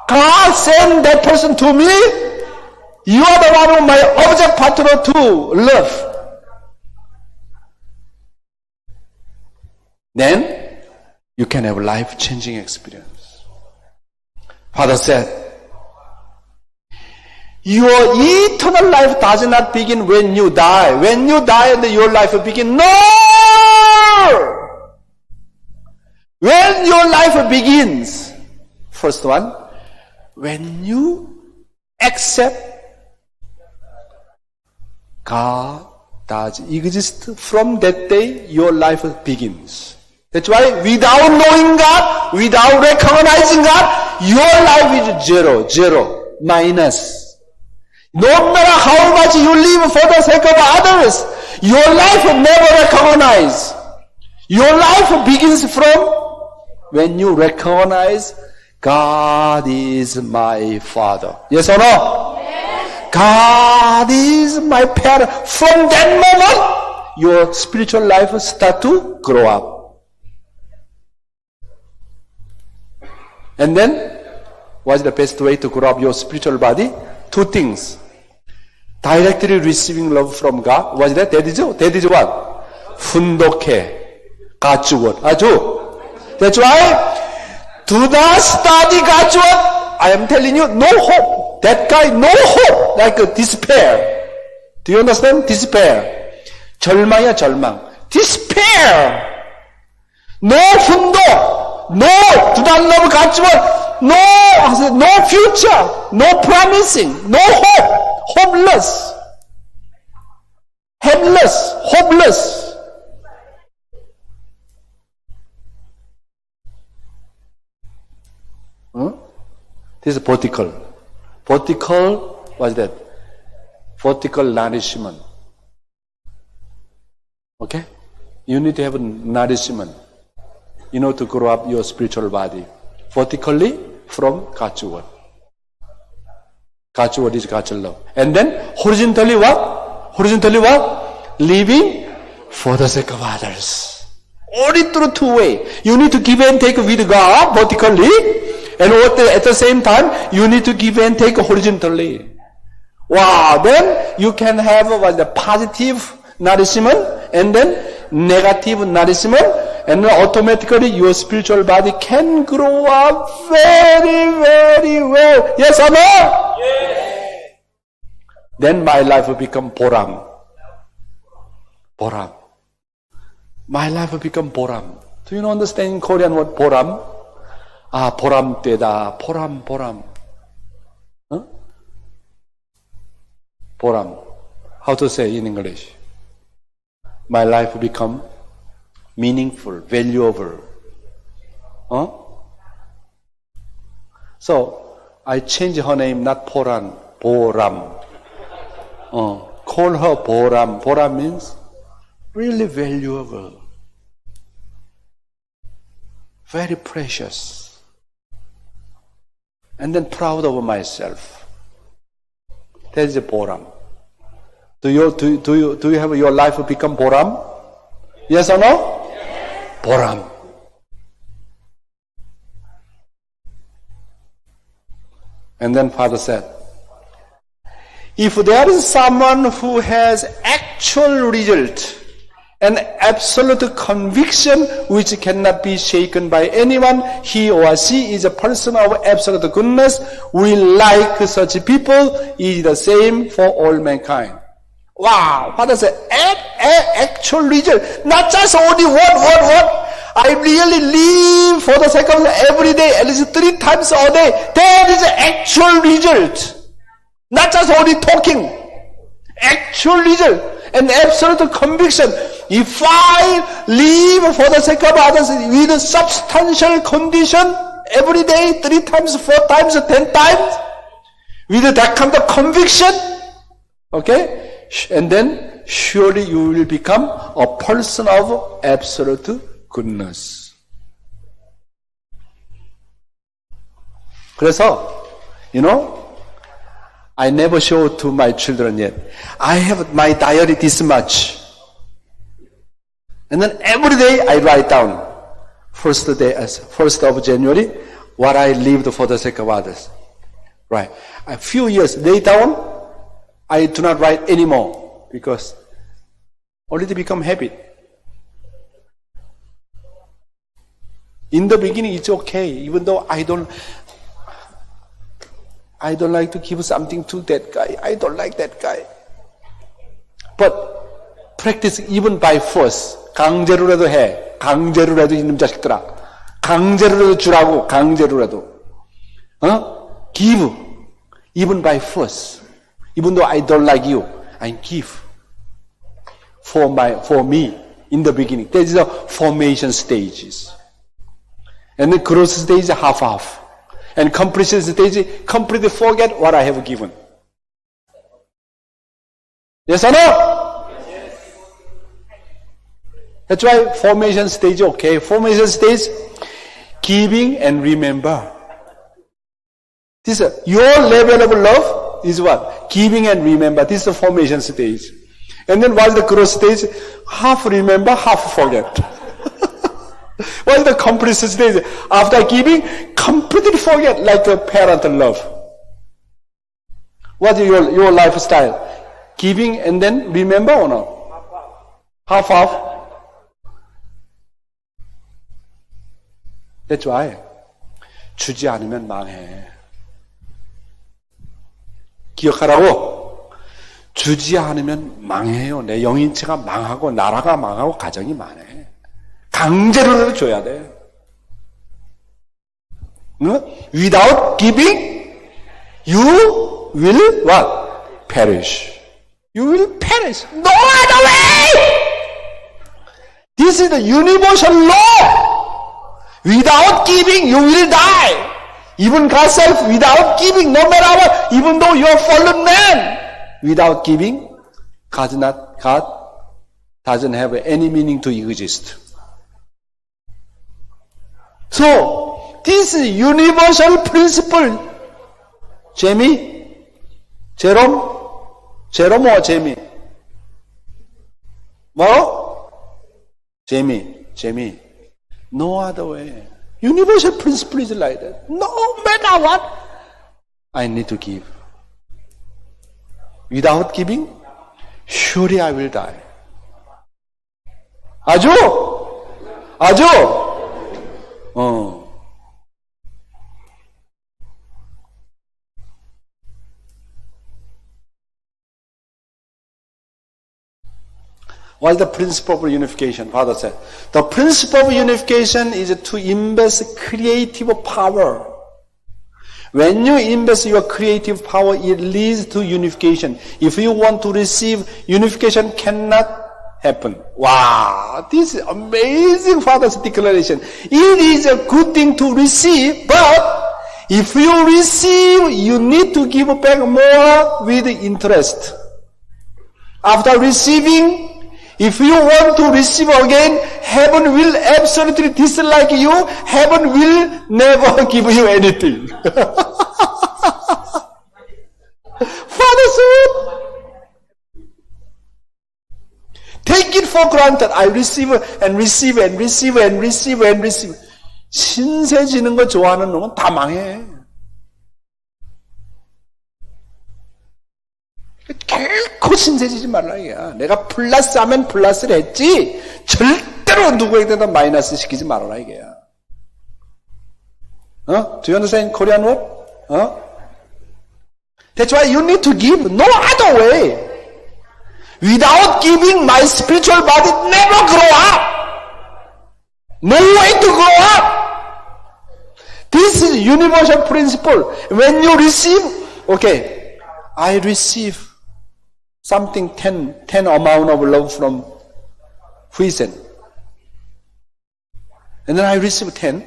God send that person to me. You are the one of my object partner to love. Then you can have life-changing experience. Father said, your eternal life does not begin when you die. When you die, your life begins. No! When your life begins, first one, when you accept God does exist, from that day your life begins. That's why without knowing God, without recognizing God, your life is zero, minus. No matter how much you live for the sake of others, your life never recognized. Your life begins from when you recognize God is my Father. Yes or no? Yes. God is my parent. From that moment, your spiritual life starts to grow up. And then, what's the best way to grow up your spiritual body? 2 things. Directly receiving love from God. What's that? That is what? fundoke. God's word. 아주. That's why, do not study God's word. I am telling you, no hope. That guy, no hope. Like a despair. Do you understand? Despair. 절망이야, 절망. Despair. No fundo. No, do not love God's word. No, I said, no future, no promising, no hope, hopeless, helpless, hopeless. This is vertical. Vertical, what's that? Vertical nourishment. Okay? You need to have nourishment, to grow up your spiritual body. Vertically, from God's word. God's word is God's love. And then, horizontally what? Horizontally what? Living for the sake of others. Only through two ways. You need to give and take with God, vertically. And at the same time, you need to give and take horizontally. Wow, then you can have the positive nourishment and then negative nourishment, and then automatically your spiritual body can grow up very, very well. Yes or no? Yes. Then my life will become boram. Boram. My life will become boram. Do you understand in Korean word boram? 보람되다. 보람. Huh? 보람. How to say in English? My life will become meaningful, valuable. Huh? So, I changed her name, not Poran, Boram. Call her Boram. Boram means really valuable. Very precious. And then proud of myself. That is a Boram. Do you have your life become Boram? Yes or no? Yes. Boram. And then Father said, if there is someone who has actual result and absolute conviction which cannot be shaken by anyone, he or she is a person of absolute goodness. We like such people, is the same for all mankind. Wow, Father said, actual result, not just only what. I really live for the sake of every day, at least 3 times a day. That is actual result. Not just only talking. Actual result and absolute conviction. If I live for the sake of others with a substantial condition every day, 3 times, 4 times, 10 times, with that kind of conviction, okay? And then surely you will become a person of absolute goodness. 그래서, I never show to my children yet. I have my diary this much. And then every day I write down, first of January, what I lived for the sake of others. Right. A few years later, I do not write anymore because already become habit. In the beginning, it's okay, even though I don't like to give something to that guy. I don't like that guy. But practice even by force. 강제로라도 해. 강제로라도 이놈 자식들아. 강제로라도 주라고. 강제로라도. Give. Even by force. Even though I don't like you, I give. For me, in the beginning. That is the formation stages. And the growth stage, half. And completion stage, completely forget what I have given. Yes or no? Yes. That's why formation stage, okay. Formation stage, giving and remember. This your level of love is what? Giving and remember. This is the formation stage. And then what's the growth stage? Half remember, half forget. What's the completion stage? After giving, completely forget, like a parent love. What is your lifestyle? Giving and then remember or not? Half. That's why. 주지 않으면 망해. 기억하라고. 주지 않으면 망해요. 내 영인체가 망하고 나라가 망하고 가정이 망해. 강제로 줘야 돼. Without giving, you will what? Perish. You will perish. No other way! This is the universal law. Without giving, you will die. Even God says, without giving, no matter what, even though you are fallen man, without giving, God doesn't have any meaning to exist. So, this is universal principle. Jamie? Jerome or Jamie? What? Jamie. No other way. Universal principle is like that. No matter what, I need to give. Without giving, surely I will die. 아주? What is the principle of unification? Father said, the principle of unification is to invest creative power. When you invest your creative power, it leads to unification. If you want to receive, unification cannot happen. Wow, this is amazing Father's declaration. It is a good thing to receive, but if you receive, you need to give back more with interest. After receiving, if you want to receive again, heaven will absolutely dislike you. Heaven will never give you anything. Father said, take it for granted. I receive and receive and receive and receive and receive. 신세 지는 거 좋아하는 놈은 다 망해. 결코 신세지지 말라 이거야. 내가 플러스 하면 플러스를 했지 절대로 누구에게도 마이너스 시키지 말아라 이거야. Do you understand Korean word? That's why you need to give. No other way. Without giving, my spiritual body never grow up. No way to grow up. This is universal principle. When you receive, okay, I receive something 10 amount of love from Huisen. And then I receive 10.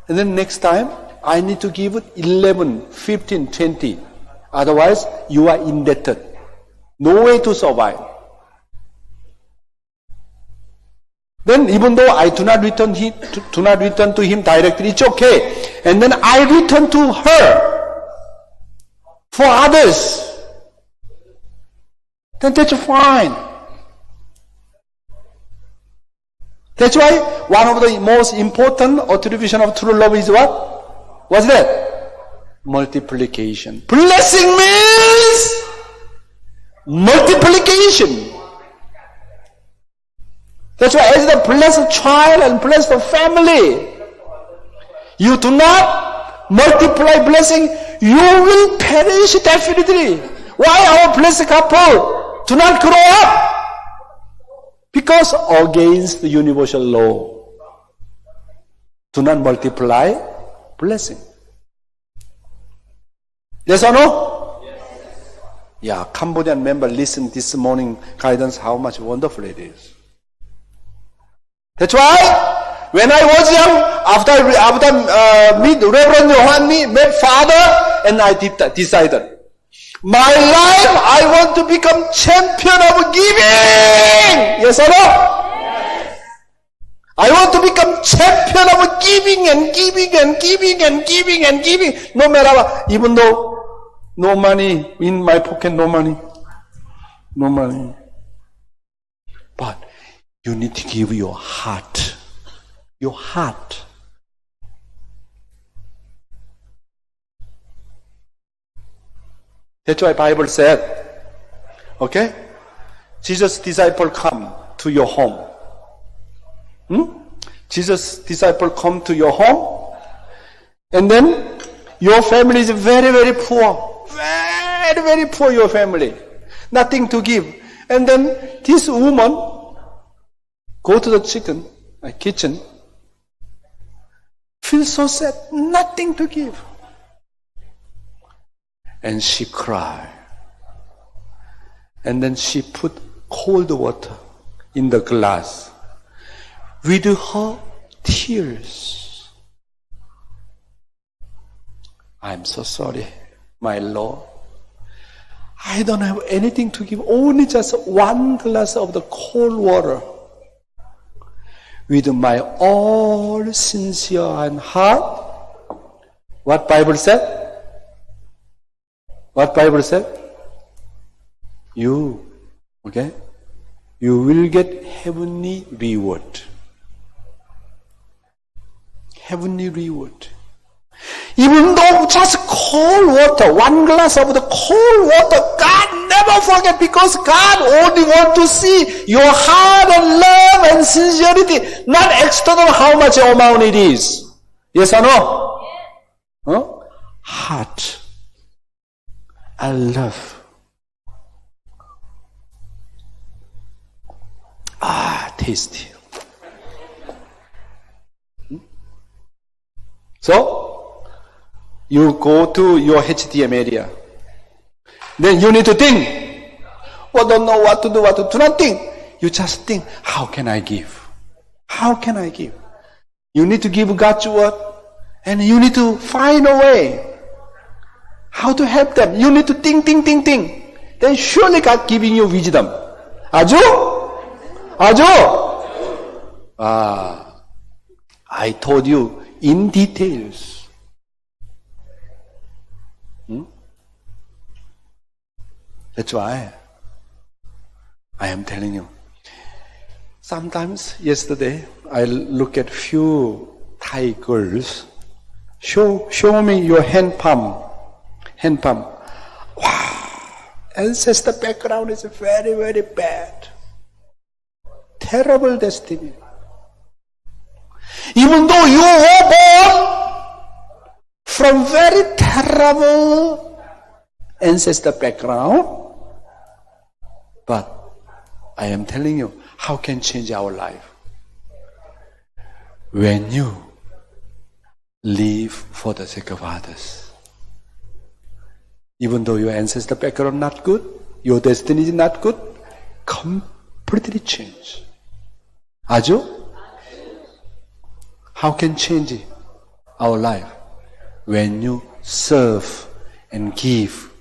And then next time, I need to give it 11, 15, 20. Otherwise, you are indebted. No way to survive. Then even though I do not return to him directly, it's okay. And then I return to her for others. Then that's fine. That's why one of the most important attribution of true love is what? What's that? Multiplication. Blessing means multiplication. That's why as the blessed child and blessed family, you do not multiply blessing, you will perish definitely. Why our blessed couple do not grow up? Because against the universal law. Do not multiply blessing. Yes or no? Yes. Yeah, Cambodian member listen this morning guidance, how much wonderful it is. That's why when I was young, after meet Reverend Yohani, met Father, and I decided, my life, I want to become champion of giving. Yes or no? Yes. I want to become champion of giving and giving and giving and giving and giving. No matter what, even though no money in my pocket, no money. But you need to give your heart. Your heart. That's why Bible said, okay, Jesus' disciple come to your home. Jesus' disciple come to your home, and then your family is very, very poor. Very, very poor, your family. Nothing to give. And then this woman go to the kitchen, feel so sad, nothing to give. And she cried. And then she put cold water in the glass with her tears. I'm so sorry, my Lord. I don't have anything to give, only just one glass of the cold water. With my all sincere and heart. What Bible said? What Bible said? You, okay? You will get heavenly reward. Heavenly reward. Even though just cold water, one glass of the cold water, God never forget, because God only want to see your heart and love and sincerity, not external how much amount it is. Yes or no? Yes. Huh? Heart and love. Tasty. So, you go to your HTM area. Then you need to think. Well, don't know what to do, do not think. You just think, how can I give? How can I give? You need to give God's word, and you need to find a way how to help them. You need to think. Then surely God giving you wisdom. 아주? I told you in details. That's why I am telling you. Sometimes yesterday I look at few Thai girls. Show me your hand palm. Wow, ancestor background is very, very bad. Terrible destiny. Even though you were born from very terrible ancestor background, but I am telling you, how can change our life? When you live for the sake of others. Even though your ancestor background not good, your destiny is not good, completely change. 아주? How can change our life? When you serve and give,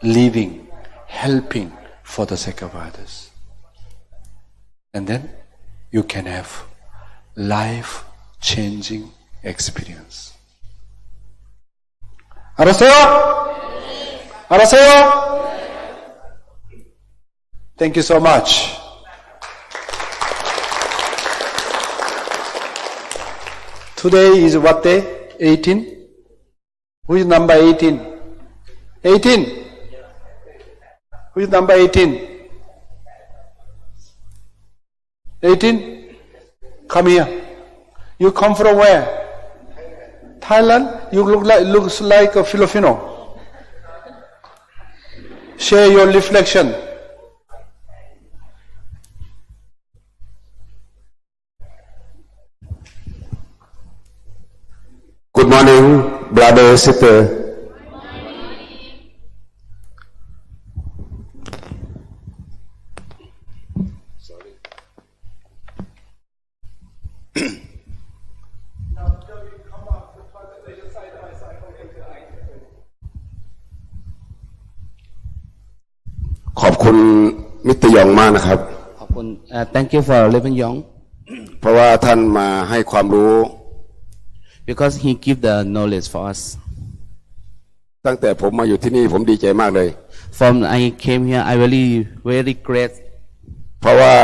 living, helping for the sake of others. And then you can have life-changing experience. 알았어요? 알았어요? Thank you so much. Today is what day? 18? Who is number 18? 18? Who is number 18? 18? Come here. You come from where? Thailand? You looks like a Filipino. Share your reflection. Good morning, brother, sister. Sorry. ขอบคุณมิสเตอร์ยองมากนะครับ ขอบคุณ Thank you for Reverend Yong เพราะว่าท่านมาให้ความรู้ because he give the knowledge for us ตั้งแต่ผมมาอยู่ที่นี่ผมดีใจมากเลย From I came here I really very great เพราะว่า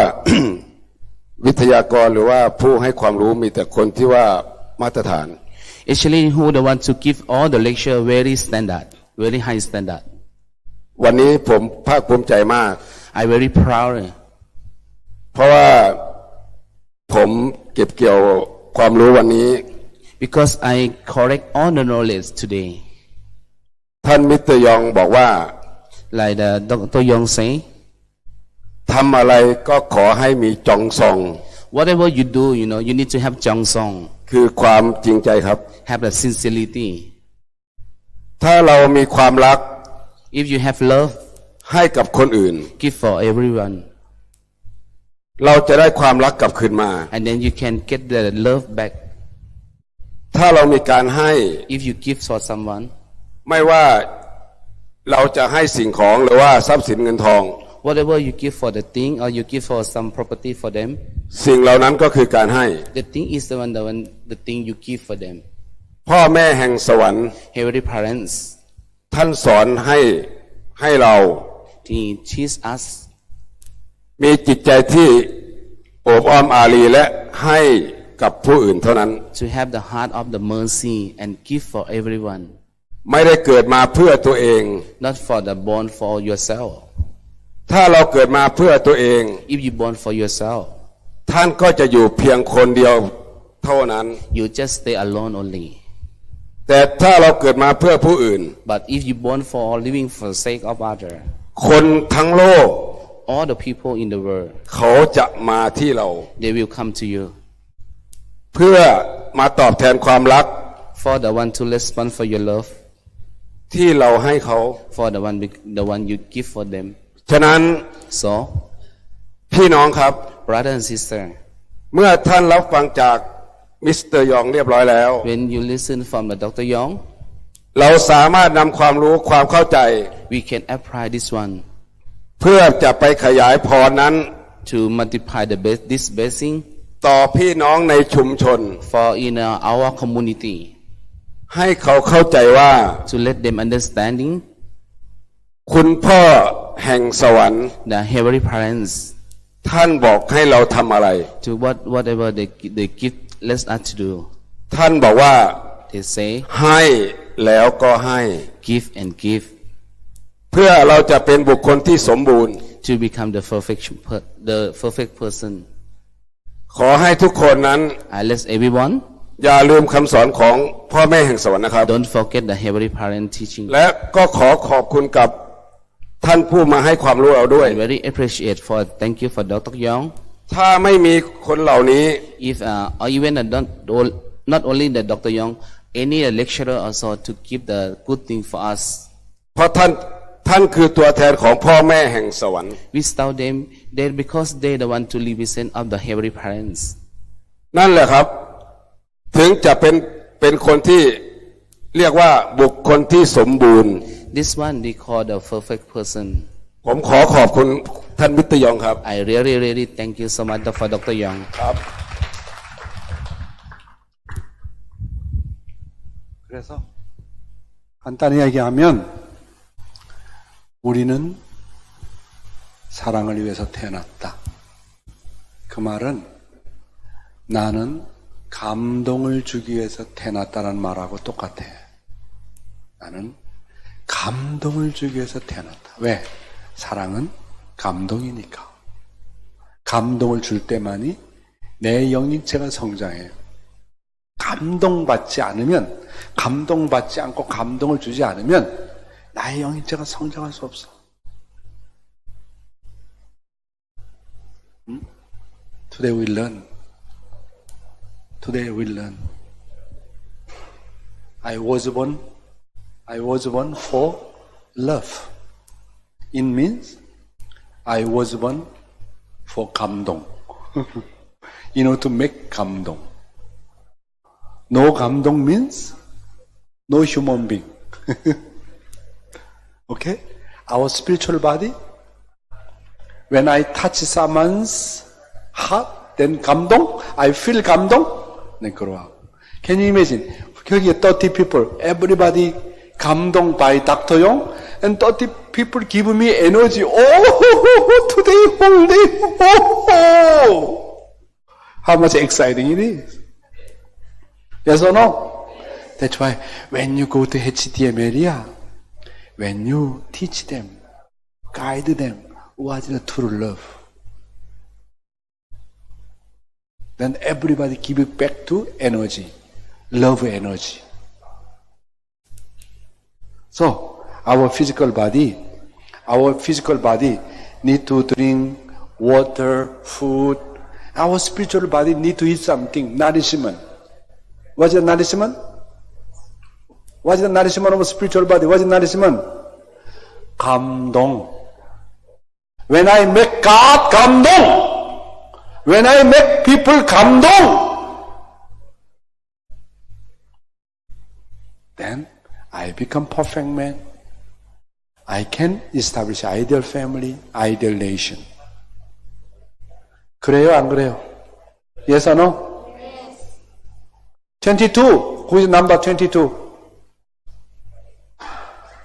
วิทยากรหรือว่าผู้ให้ความรู้มีแต่คนที่ว่ามาตรฐาน Actually who the one to give all the lecture very standard very high standard วันนี้ผมภาคภูมิใจมาก I very proud เพราะว่าผมเก็บเกี่ยวความรู้วันนี้ because I collect all the knowledge today ท่านมิสเตอร์ยองบอกว่า like the Dr. Yong say ทำอะไรก็ขอให้มีจองซอง whatever you do you know you need to have Jong Song คือความจริงใจครับ Have the sincerity. ถ้าเรามีความรัก If you have love, ให้กับคนอื่น give for everyone. เราจะได้ความรักกลับคืนมา And then you can get the love back. ถ้าเรามีการให้ If you give for someone, ไม่ว่าเราจะให้สิ่งของหรือว่าทรัพย์สินเงินทอง whatever you give for the thing or you give for some property for them, สิ่งเหล่านั้นก็คือการให้ the thing is the thing you give for them. พ่อแม่แห่งสวรรค์ Heavenly parents, ท่านสอนให้เรา He teach us มีจิตใจที่โอบอ้อมอารีและให้กับผู้อื่นเท่านั้น to have the heart of the mercy and give for everyone, ไม่ได้เกิดมาเพื่อตัวเอง not for the born for yourself. ถ้าเราเกิดมาเพื่อตัวเอง If you born for yourself, ท่านก็จะอยู่เพียงคนเดียวเท่านั้น you just stay alone only. แต่ถ้าเราเกิดมาเพื่อผู้อื่น But if you born for living for the sake of other, คนทั้งโลก all the people in the world, เขาจะมาที่เรา they will come to you เพื่อมาตอบแทนความรัก for the one to respond for your love, ที่เราให้เขา for the one you give for them. ฉะนั้น So, พี่น้องครับ brother and sister, เมื่อท่านรับฟังจากมิสเตอร์ยองเรียบร้อยแล้ว when you listen from the Dr.Yong, เราสามารถนำความรู้ความเข้าใจ we can apply this one เพื่อจะไปขยายพรนั้น to multiply this blessing ต่อพี่น้องในชุมชน for in our community, ให้เขาเข้าใจว่า to let them understanding คุณพ่อแห่งสวรรค์ the heavenly parents ท่านบอกให้เราทำอะไร to whatever they give let us to do. ท่านบอกว่า They say ให้แล้วก็ให้ give and give เพื่อเราจะเป็นบุคคลที่สมบูรณ์ to become the perfect person. ขอให้ทุกคนนั้น I let everyone อย่าลืมคำสอนของพ่อแม่แห่งสวรรค์นะครับ don't forget the heavenly parent teaching. และก็ขอบคุณกับท่านผู้มาให้ความรู้เราด้วย I very appreciate for thank you for Dr. Yong. ถ้าไม่มีคนเหล่านี้ If or even not only the Dr. Yong, any lecturer also to give the good thing for us. เพราะท่านคือตัวแทนของพ่อแม่แห่งสวรรค์ Without them, they because they the one to represent of the heavenly parents. นั่นแหละครับ ถึงจะเป็นคนที่เรียกว่าบุคคลที่สมบูรณ์ This one they call the perfect person. ผมขอบคุณท่านมิตรยองครับ I really thank you so much for Dr. Yong. ครับ 그래서 간단히 얘기하면 우리는 사랑을 위해서 태어났다. 그 말은 나는 감동을 주기 위해서 태어났다는 말하고 똑같아. 나는 감동을 주기 위해서 태어났다. 왜? 사랑은 감동이니까. 감동을 줄 때만이 내 영인체가 성장해요. 감동받지 않으면, 감동받지 않고 감동을 주지 않으면 나의 영인체가 성장할 수 없어. Today we learn. Today we learn. I was born for love. It means I was born for 감동. To make 감동. No 감동 means no human being. Okay? Our spiritual body, when I touch someone's heart, then 감동, I feel 감동, then grow up. Can you imagine? 여기 30 people, everybody 감동 by Dr. Yong, and 30 people give me energy. Oh, today whole day. Oh, how much exciting it is. Yes or no? That's why when you go to HDM area, when you teach them, guide them, what is the true love? Then everybody give it back to energy, love energy. So, our physical body need to drink water, food. Our spiritual body need to eat something, nourishment. What is the nourishment? What is the nourishment of a spiritual body? What is the nourishment? 감동. When I make God 감동, when I make people 감동, then I become perfect man. I can establish ideal family, ideal nation. 그래요, 안 그래요? Yes or no? Yes. 22. Who is number 22?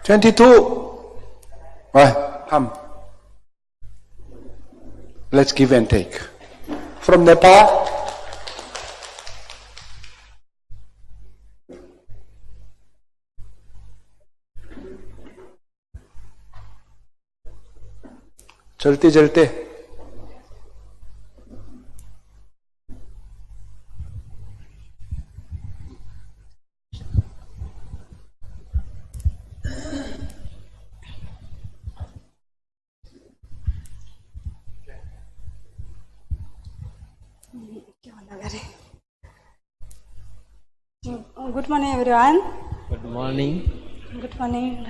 22. Right, come. Let's give and take. From Nepal. 절대. Good morning, everyone. Good morning. Good morning.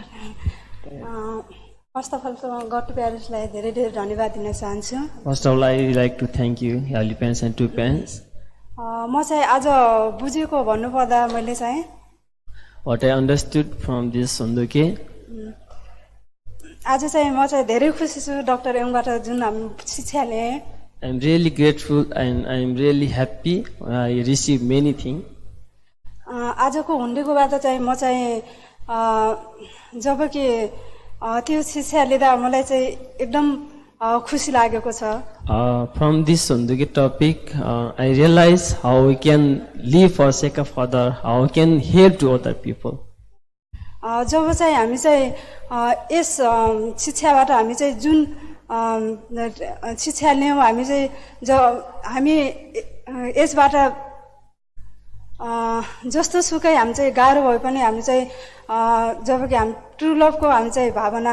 First of all, God to parents-लाई धेरै धेरै धन्यवाद दिन चाहन्छु. First of all, I would like to thank you, Heavenly Parents and two parents. म चाहिँ आज बुझेको भन्नुपर्दा मैले चाहिँ What I understood from this Sunduke, आज चाहिँ म चाहिँ धेरै खुसी छु डक्टर यङबाट जुन हामी शिक्षा लिएँ. I am really grateful and I am really happy. I received many things. आजको हुन्डेकोबाट चाहिँ म चाहिँ जब कि त्यो शिक्षा लिँदा मलाई चाहिँ एकदम खुसी लागेको छ. From this Sunduke topic, I realize how we can live for sake of other, how we can help to other people. जब चाहिँ हामी चाहिँ यस शिक्षाबाट हामी चाहिँ जुन शिक्षा लियौँ हामी चाहिँ हामी यसबाट जस्तो सुकै हामी चाहिँ गाह्रो भए पनि हामी चाहिँ जब कि हामी ट्रु लभको हामी चाहिँ भावना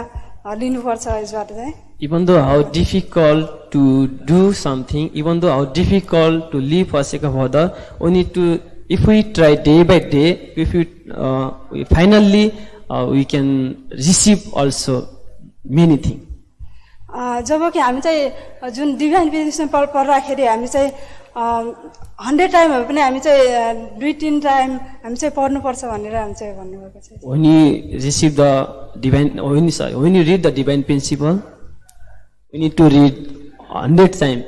लिनुपर्छ यसबाट चाहिँ. Even though how difficult to do something, even though how difficult to live for sake of other, we need to, if we try day by day, if we finally we can receive also many things. जब कि हामी चाहिँ जुन divine बिजनेसमा पढ्दाखेरि हामी चाहिँ 100 टाइमहरू पनि हामी चाहिँ 2-3 टाइम हामी चाहिँ पढ्नुपर्छ भनेर हामी चाहिँ भन्नुभएको छ. When you receive the divine, when you read the divine principle, we need to read 100 times.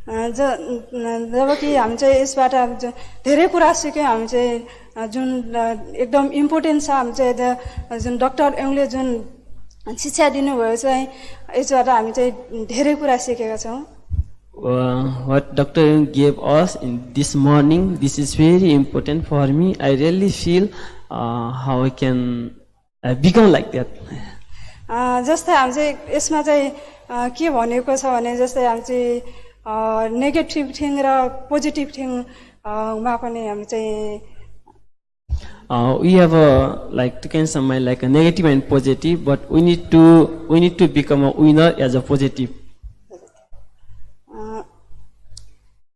जब कि हामी चाहिँ यसबाट धेरै कुरा सिक्यौँ. हामी चाहिँ जुन एकदम इम्पोर्टेन्ट छ हामी चाहिँ जुन डक्टर यङले जुन शिक्षा दिनुभयो चाहिँ यसबाट हामी चाहिँ धेरै कुरा सिकेका छौँ. What Dr. Yong gave us in this morning, this is very important for me. I really feel how I can become like that. जस्तै हामी चाहिँ यसमा चाहिँ के भनेको छ भने जस्तै हामी चाहिँ नेगेटिभ थिङ र पोजिटिभ थिङमा पनि हामी चाहिँ we have a like to can summarize like a negative and positive, but we need to become a winner as a positive.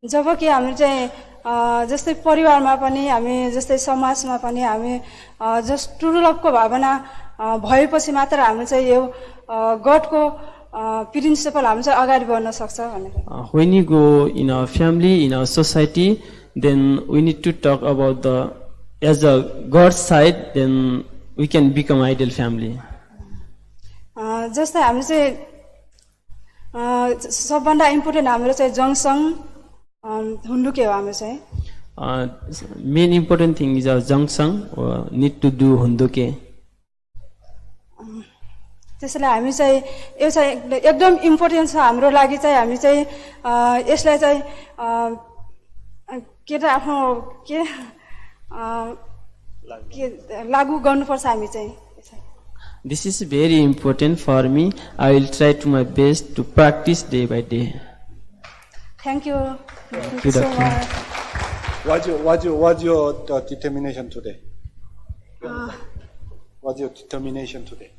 जब कि हामी चाहिँ जस्तै परिवारमा पनि हामी जस्तै समाजमा पनि हामी जस्ट ट्रु लभको भावना भएपछि मात्र हामी चाहिँ यो गडको प्रिन्सिपल हामी चाहिँ अगाडि बढ्न सक्छ भनेर. When you go in our family, in our society, then we need to talk about the as a God's side, then we can become ideal family. जस्तै हामी चाहिँ सबभन्दा इम्पोर्टेन्ट हाम्रो चाहिँ जङसँग हुन्डुके हो. हाम्रो चाहिँ main important thing is our Jongsang need to do Hunduke. त्यसैले हामी चाहिँ यो चाहिँ एकदम इम्पोर्टेन्ट छ हाम्रो लागि चाहिँ हामी चाहिँ यसलाई चाहिँ के त आफ्नो के लागू गर्नुपर्छ हामी चाहिँ. This is very important for me. I will try to my best to practice day by day. Thank you. Thank you, Doctor. What's your determination today? What's your determination today?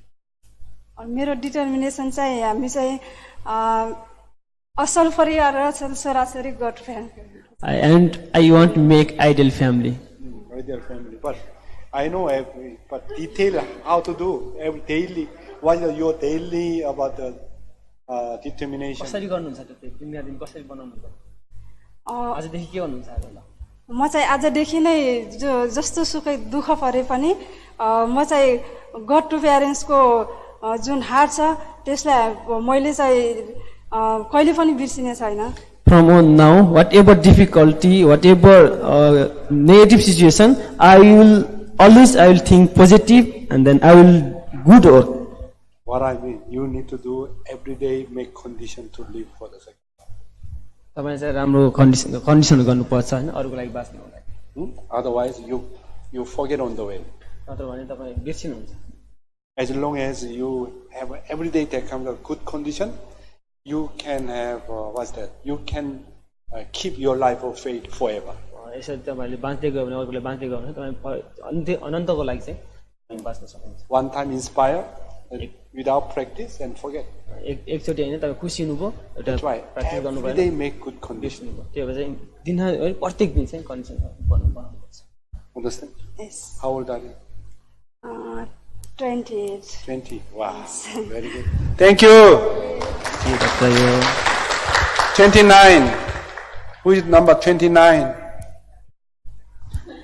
मेरो डिटर्मिनेसन चाहिँ हामी चाहिँ असल परिवार र छोराछोरी गट family And I want to make ideal family. Ideal family. But I know every, but detail how to do every daily. What is your daily about the determination? कसरी गर्नुहुन्छ त्यो चाहिँ दिन दिन कसरी बनाउनु पर्छ आजदेखि के गर्नुहुन्छ आजलाई म चाहिँ आजदेखि नै जस्तो सुकै दुःख परे पनि म चाहिँ गड टु प्यारेन्ट्सको जुन हार्ट छ त्यसलाई मैले चाहिँ कहिले पनि बिर्सिने छैन From on now, whatever difficulty, whatever negative situation, I will think positive, and then I will good work. What I mean, you need to do every day, make condition to live for the second. तपाईले चाहिँ राम्रो condition गर्नुपर्छ हैन अरूको लागि बाँच्नुको लागि Otherwise, you forget on the way. नत्र भने तपाई बिर्सिनुहुन्छ As long as you have every day that comes a good condition, you can have what's that? You can keep your life of faith forever. यसरी तपाईले बाँच्दै गयो भने अरूले बाँच्दै गयो भने तपाई अनन्तको लागि चाहिँ हामी बाँच्न सक्नुहुन्छ One time inspire, without practice and forget. एकचोटी हैन तपाई खुसी हुनुभयो एउटा That's why प्र्याक्टिस गर्नु every भयो day make good condition. त्यो भएर चाहिँ दिन प्रत्येक दिन चाहिँ कन्डिसन बनाउनुपर्छ Understand? Yes. How old are you? 28 20. Wow, very good. Thank you. 29. Who is number 29?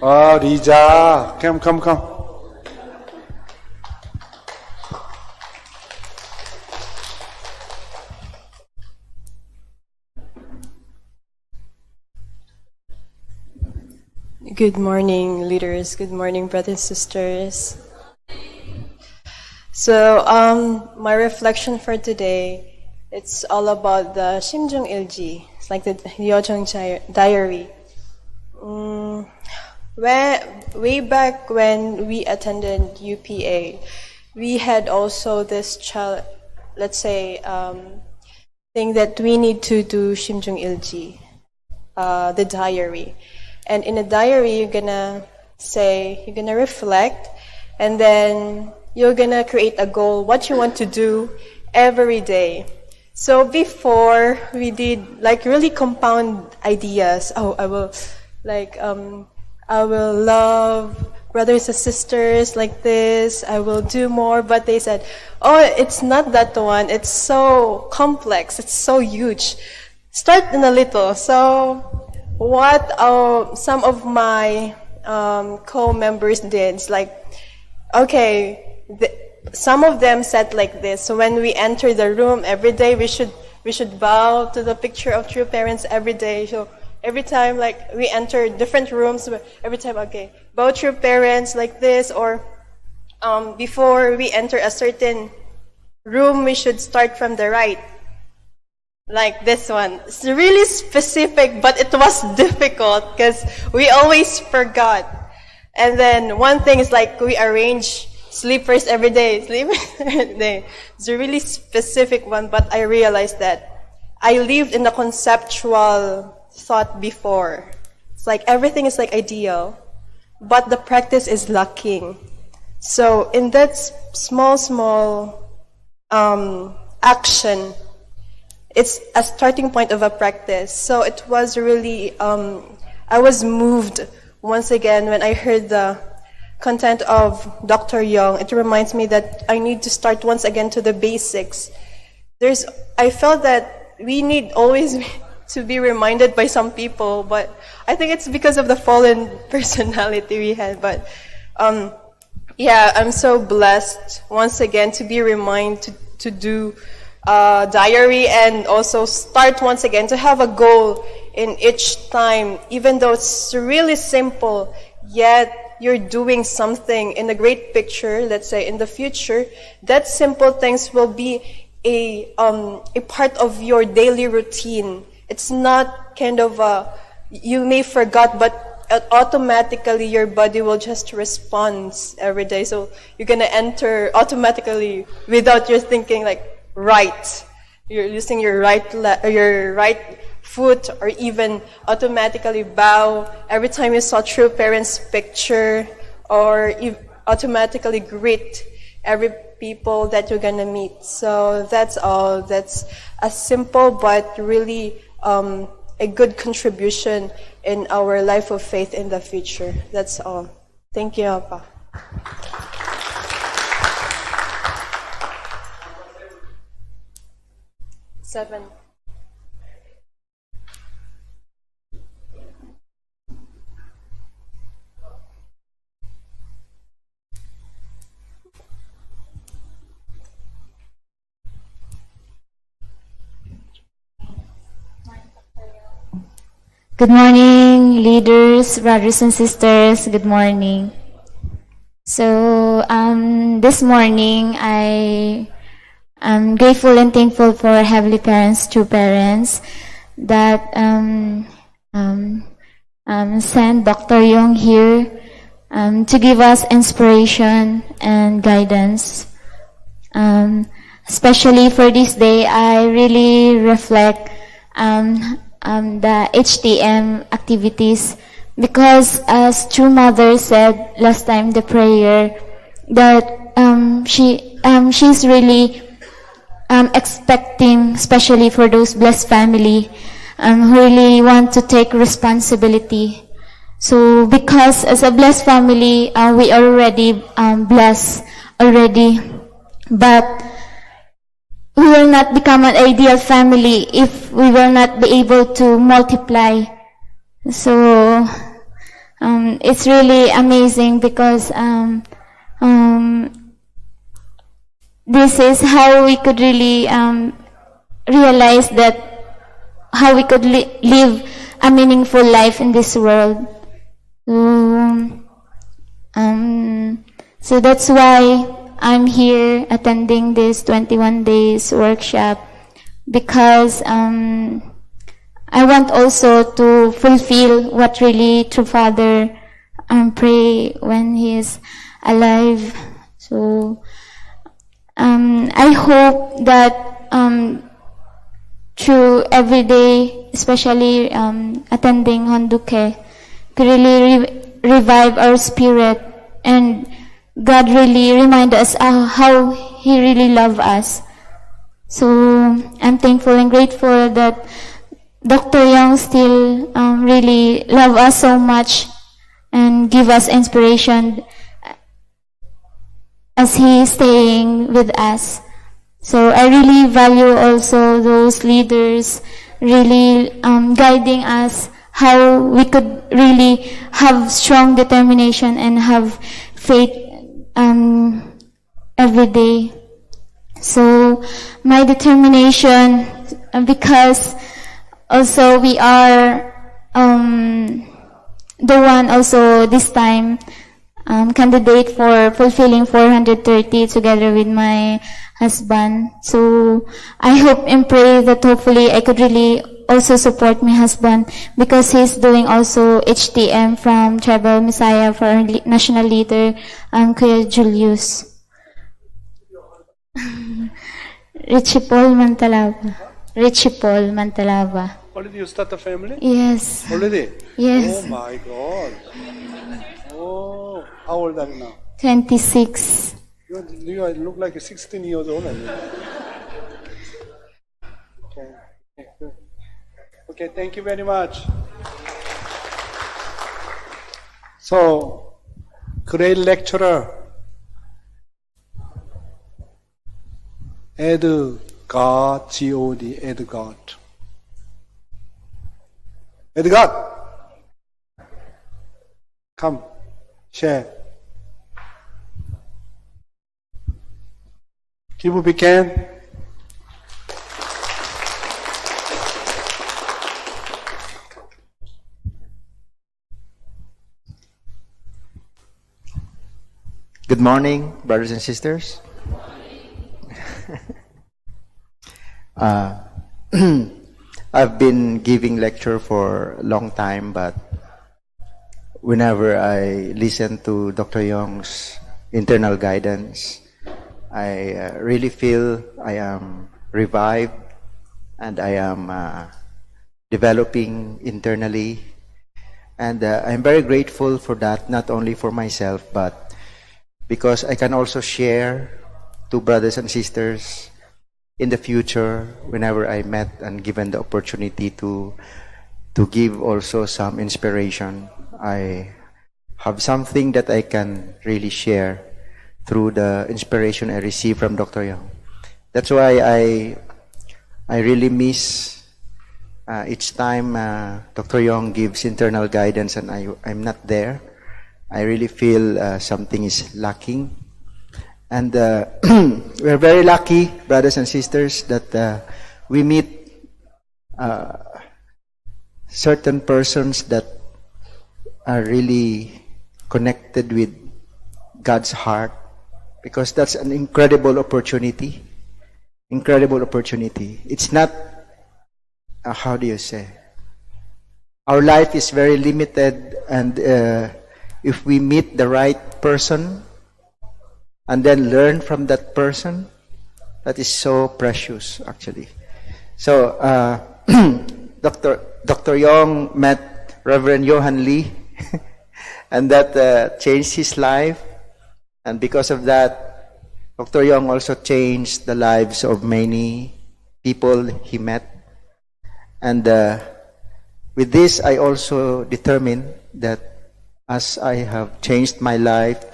Oh, Rija. Come. Good morning, leaders. Good morning, brothers and sisters. So, my reflection for today, it's all about the Shimjung Ilji. It's like the Yeojong diary. Way back when we attended UPA, we had also this thing that we need to do Shimjung Ilji, the diary. And in a diary, you're gonna reflect, and then you're gonna create a goal, what you want to do every day. So before, we did like really compound ideas. Oh, I will love brothers and sisters like this. I will do more. But they said, oh, it's not that one. It's so complex. It's so huge. Start in a little. So what some of my co-members did is like, okay, some of them said like this. So when we enter the room every day, we should bow to the picture of true parents every day. So every time like we enter different rooms, every time, okay, bow true parents like this, or before we enter a certain room, we should start from the right. Like this one. It's really specific, but it was difficult because we always forgot. And then one thing is like we arrange sleepers every day. It's a really specific one, but I realized that I lived in the conceptual thought before. It's like everything is like ideal, but the practice is lacking. So in that small action, it's a starting point of a practice. So it was really, I was moved once again when I heard the content of Dr.Yong. It reminds me that I need to start once again to the basics. I felt that we need always to be reminded by some people, but I think it's because of the fallen personality we had. But yeah, I'm so blessed once again to be reminded to do diary, and also start once again to have a goal in each time, even though it's really simple, yet you're doing something in the great picture. Let's say in the future, that simple things will be a part of your daily routine. It's not kind of you may forget, but automatically your body will just respond every day. So you're gonna enter automatically without your thinking like, right. You're using your right foot, or even automatically bow every time you saw true parents' picture, or automatically greet every people that you're gonna meet. So that's all. That's a simple but really a good contribution in our life of faith in the future. That's all. Thank you, Papa. Seven. Good morning, leaders, brothers and sisters. Good morning. So, this morning, I am grateful and thankful for our Heavenly Parents, true parents, that sent Dr. Yong here to give us inspiration and guidance. Especially for this day, I really reflect the HTM activities, because as True Mother said last time, the prayer, that she's really expecting, especially for those blessed family who really want to take responsibility. So because as a blessed family, we are already blessed already, but we will not become an ideal family if we will not be able to multiply. So it's really amazing, because this is how we could really realize that how we could live a meaningful life in this world. So that's why I'm here attending this 21 days workshop, because I want also to fulfill what really True Father pray when he is alive. So I hope that through every day, especially attending Honduke, to really revive our spirit, and God really remind us how He really loves us. So I'm thankful and grateful that Dr. Yong still really love us so much and give us inspiration as He is staying with us. So I really value also those leaders really guiding us how we could really have strong determination and have faith every day. So my determination, because also we are the one also this time candidate for fulfilling 430 together with my husband. So I hope and pray that hopefully I could really also support my husband, because he's doing also HTM from Tribal Messiah for our national leader, Kuya Julius. Richie Paul Mantalava. Richie Paul Mantalava. Already you start a family? Yes. Already? Yes. Oh my God. Oh, how old are you now? 26. You look like 16 years old. Okay. Okay, thank you very much. So, great lecturer, God, G-O-D, God. God, come, share. Give a big hand. Good morning, brothers and sisters. I've been giving lecture for a long time, but whenever I listen to Dr. Yong's internal guidance, I really feel I am revived, and I am developing internally. And I'm very grateful for that, not only for myself, but because I can also share to brothers and sisters in the future, whenever I met and given the opportunity to give also some inspiration, I have something that I can really share through the inspiration I received from Dr. Yong. That's why I really miss each time Dr. Yong gives internal guidance and I'm not there. I really feel something is lacking. And we're very lucky, brothers and sisters, that we meet certain persons that are really connected with God's heart, because that's an incredible opportunity. Incredible opportunity. It's not, how do you say? Our life is very limited, and if we meet the right person and then learn from that person, that is so precious, actually. So, Dr. Yong met Reverend Johan Lee, and that changed his life. And because of that, Dr. Yong also changed the lives of many people he met. And with this, I also determined that as I have changed my life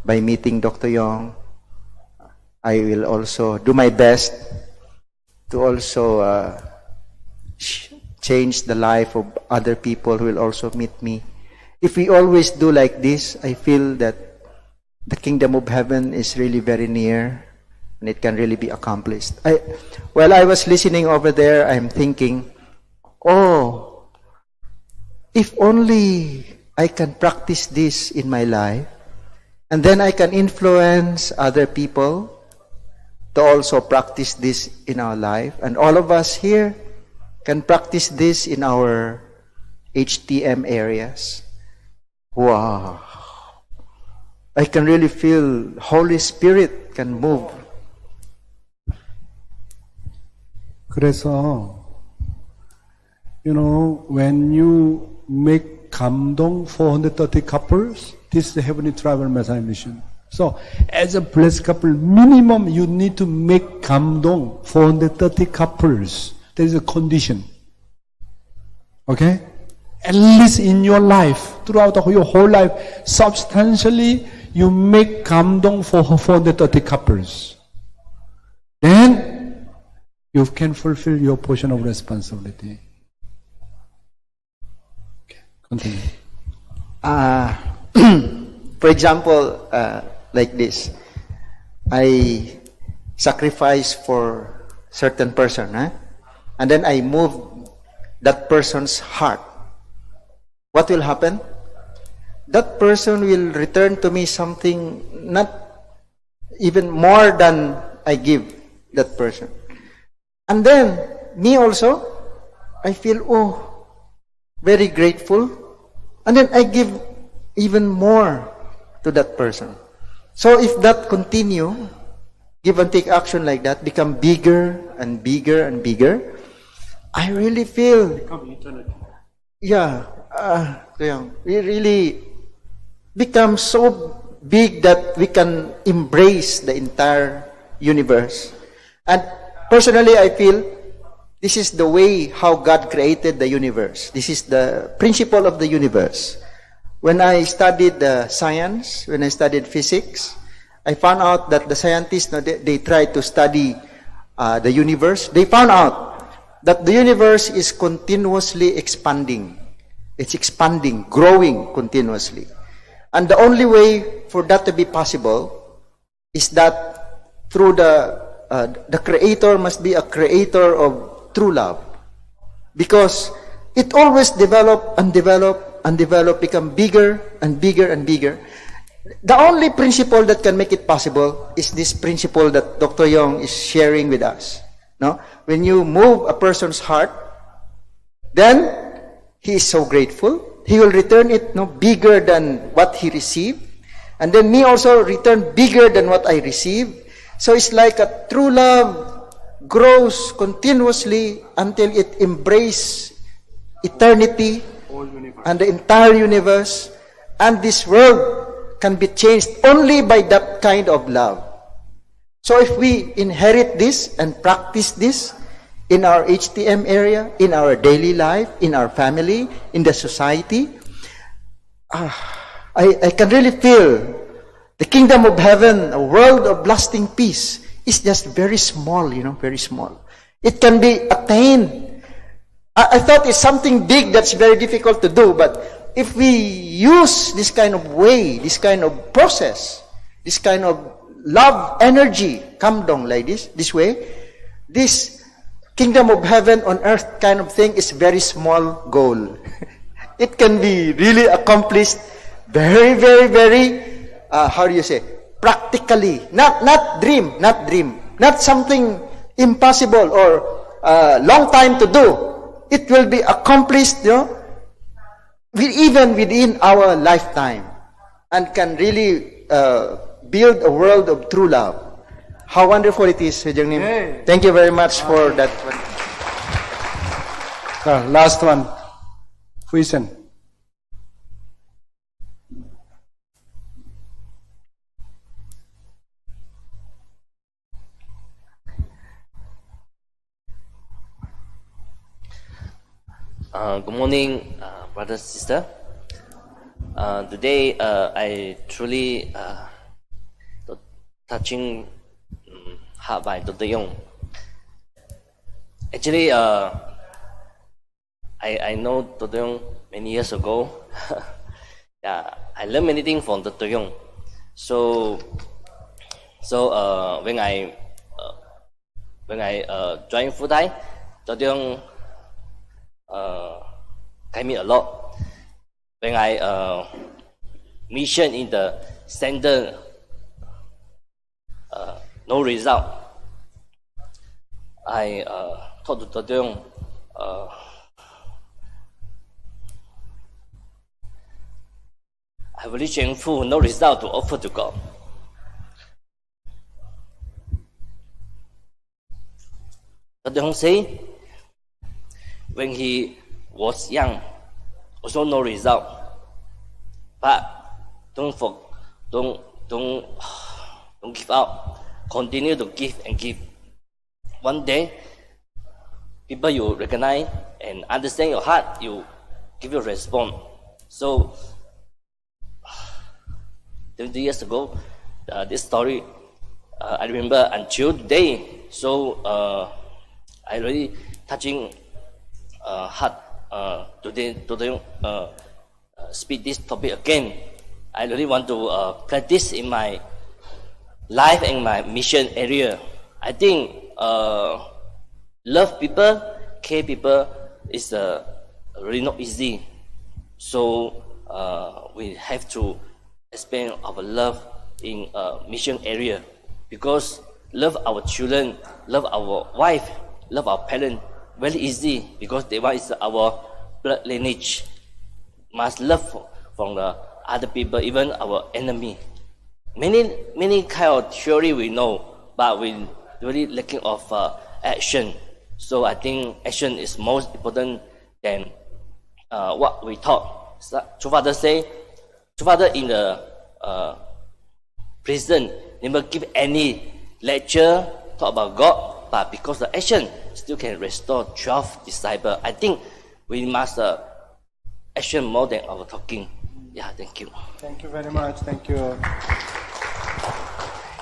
by meeting Dr. Yong, I will also do my best to also change the life of other people who will also meet me. If we always do like this, I feel that the kingdom of heaven is really very near and it can really be accomplished. While I was listening over there, I'm thinking, oh, if only I can practice this in my life, and then I can influence other people to also practice this in our life. And all of us here can practice this in our HTM areas. Wow. I can really feel Holy Spirit can move. 그래서, when you make 감동 430 couples, this is the Heavenly Travel Messiah Mission. So, as a blessed couple, minimum you need to make 감동 430 couples. There is a condition. Okay? At least in your life, throughout your whole life, substantially, you make 감동 for 430 couples. Then, you can fulfill your portion of responsibility. Okay, continue. For example, like this, I sacrifice for certain person, and then I move that person's heart. What will happen? That person will return to me something not even more than I give that person. And then, me also, I feel, very grateful. And then I give even more to that person. So if that continue, give and take action like that, become bigger and bigger and bigger, I really feel, we really become so big that we can embrace the entire universe. And personally, I feel this is the way how God created the universe. This is the principle of the universe. When I studied science, when I studied physics, I found out that the scientists, they tried to study the universe. They found out that the universe is continuously expanding. It's expanding, growing continuously. And the only way for that to be possible is that through the creator must be a creator of true love. Because it always develop and develop and develop, become bigger and bigger and bigger. The only principle that can make it possible is this principle that Dr. Yong is sharing with us. No? When you move a person's heart, then he is so grateful. He will return it bigger than what he received. And then me also return bigger than what I received. So it's like a true love grows continuously until it embraces eternity and the entire universe. And this world can be changed only by that kind of love. So if we inherit this and practice this in our HTM area, in our daily life, in our family, in the society, I can really feel the kingdom of heaven, a world of lasting peace, is just very small, very small. It can be attained. I thought it's something big that's very difficult to do, but if we use this kind of way, this kind of process, this kind of love energy, come down like this way, this kingdom of heaven on earth kind of thing is very small goal. It can be really accomplished very, very, very, practically. Not dream, not something impossible or long time to do. It will be accomplished, even within our lifetime, and can really build a world of true love. How wonderful it is, Sejong Nim. Hey. Thank you very much for that one. Last one. Huisen. Good morning, brother, sister. Today, I truly touching heart by Dr. Yong. Actually, I know Dr. Yong many years ago. Yeah, I learned many things from Dr. Yong. So when I joined Full Thai, Dr. Yong guide me a lot. When I mission in the center, no result, I talked to Dr. Yong. I'm really thankful, no result to offer to God. Dr. Yong say, when he was young, also no result. But don't give up. Continue to give and give. One day, people you recognize and understand your heart, you give your response. So 20 years ago, this story I remember until today. So I really touching heart today speak this topic again. I really want to practice in my life and my mission area. I think love people, care people is really not easy. So we have to expand our love in mission area, because love our children, love our wife, love our parents very easy, because they one is our blood lineage. Must love from the other people, even our enemy. Many kind of theory we know, but we really lacking of action. So I think action is most important than what we taught. So, Father say, Father in the prison never give any lecture talk about God, but because the action still can restore 12 disciples. I think we must action more than our talking. Yeah, thank you. Thank you very much. Thank you.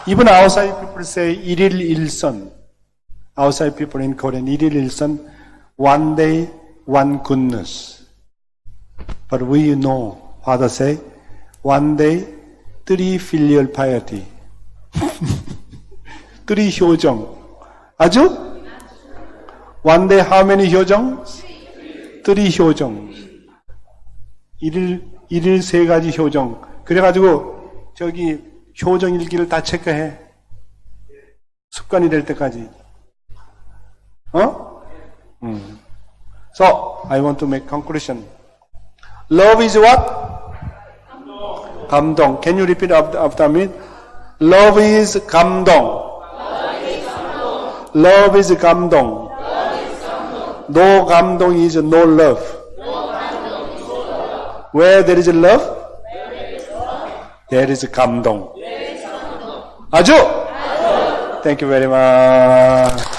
Even outside people say 일일 일선. Outside people in Korean, 일일 일선, one day, one goodness. But we know, Father say, one day, three filial piety. three 효정. 아주? One day, how many 효정? three 효정. 일일 세 가지 효정. 그래가지고, 저기, 효정 일기를 다 체크해. 습관이 될 때까지. So, I want to make conclusion. Love is what? 감동. Can you repeat after me? Love is 감동. Love is 감동. No 감동 is no love. Where there is love, there is 감동. 아주? Thank you very much.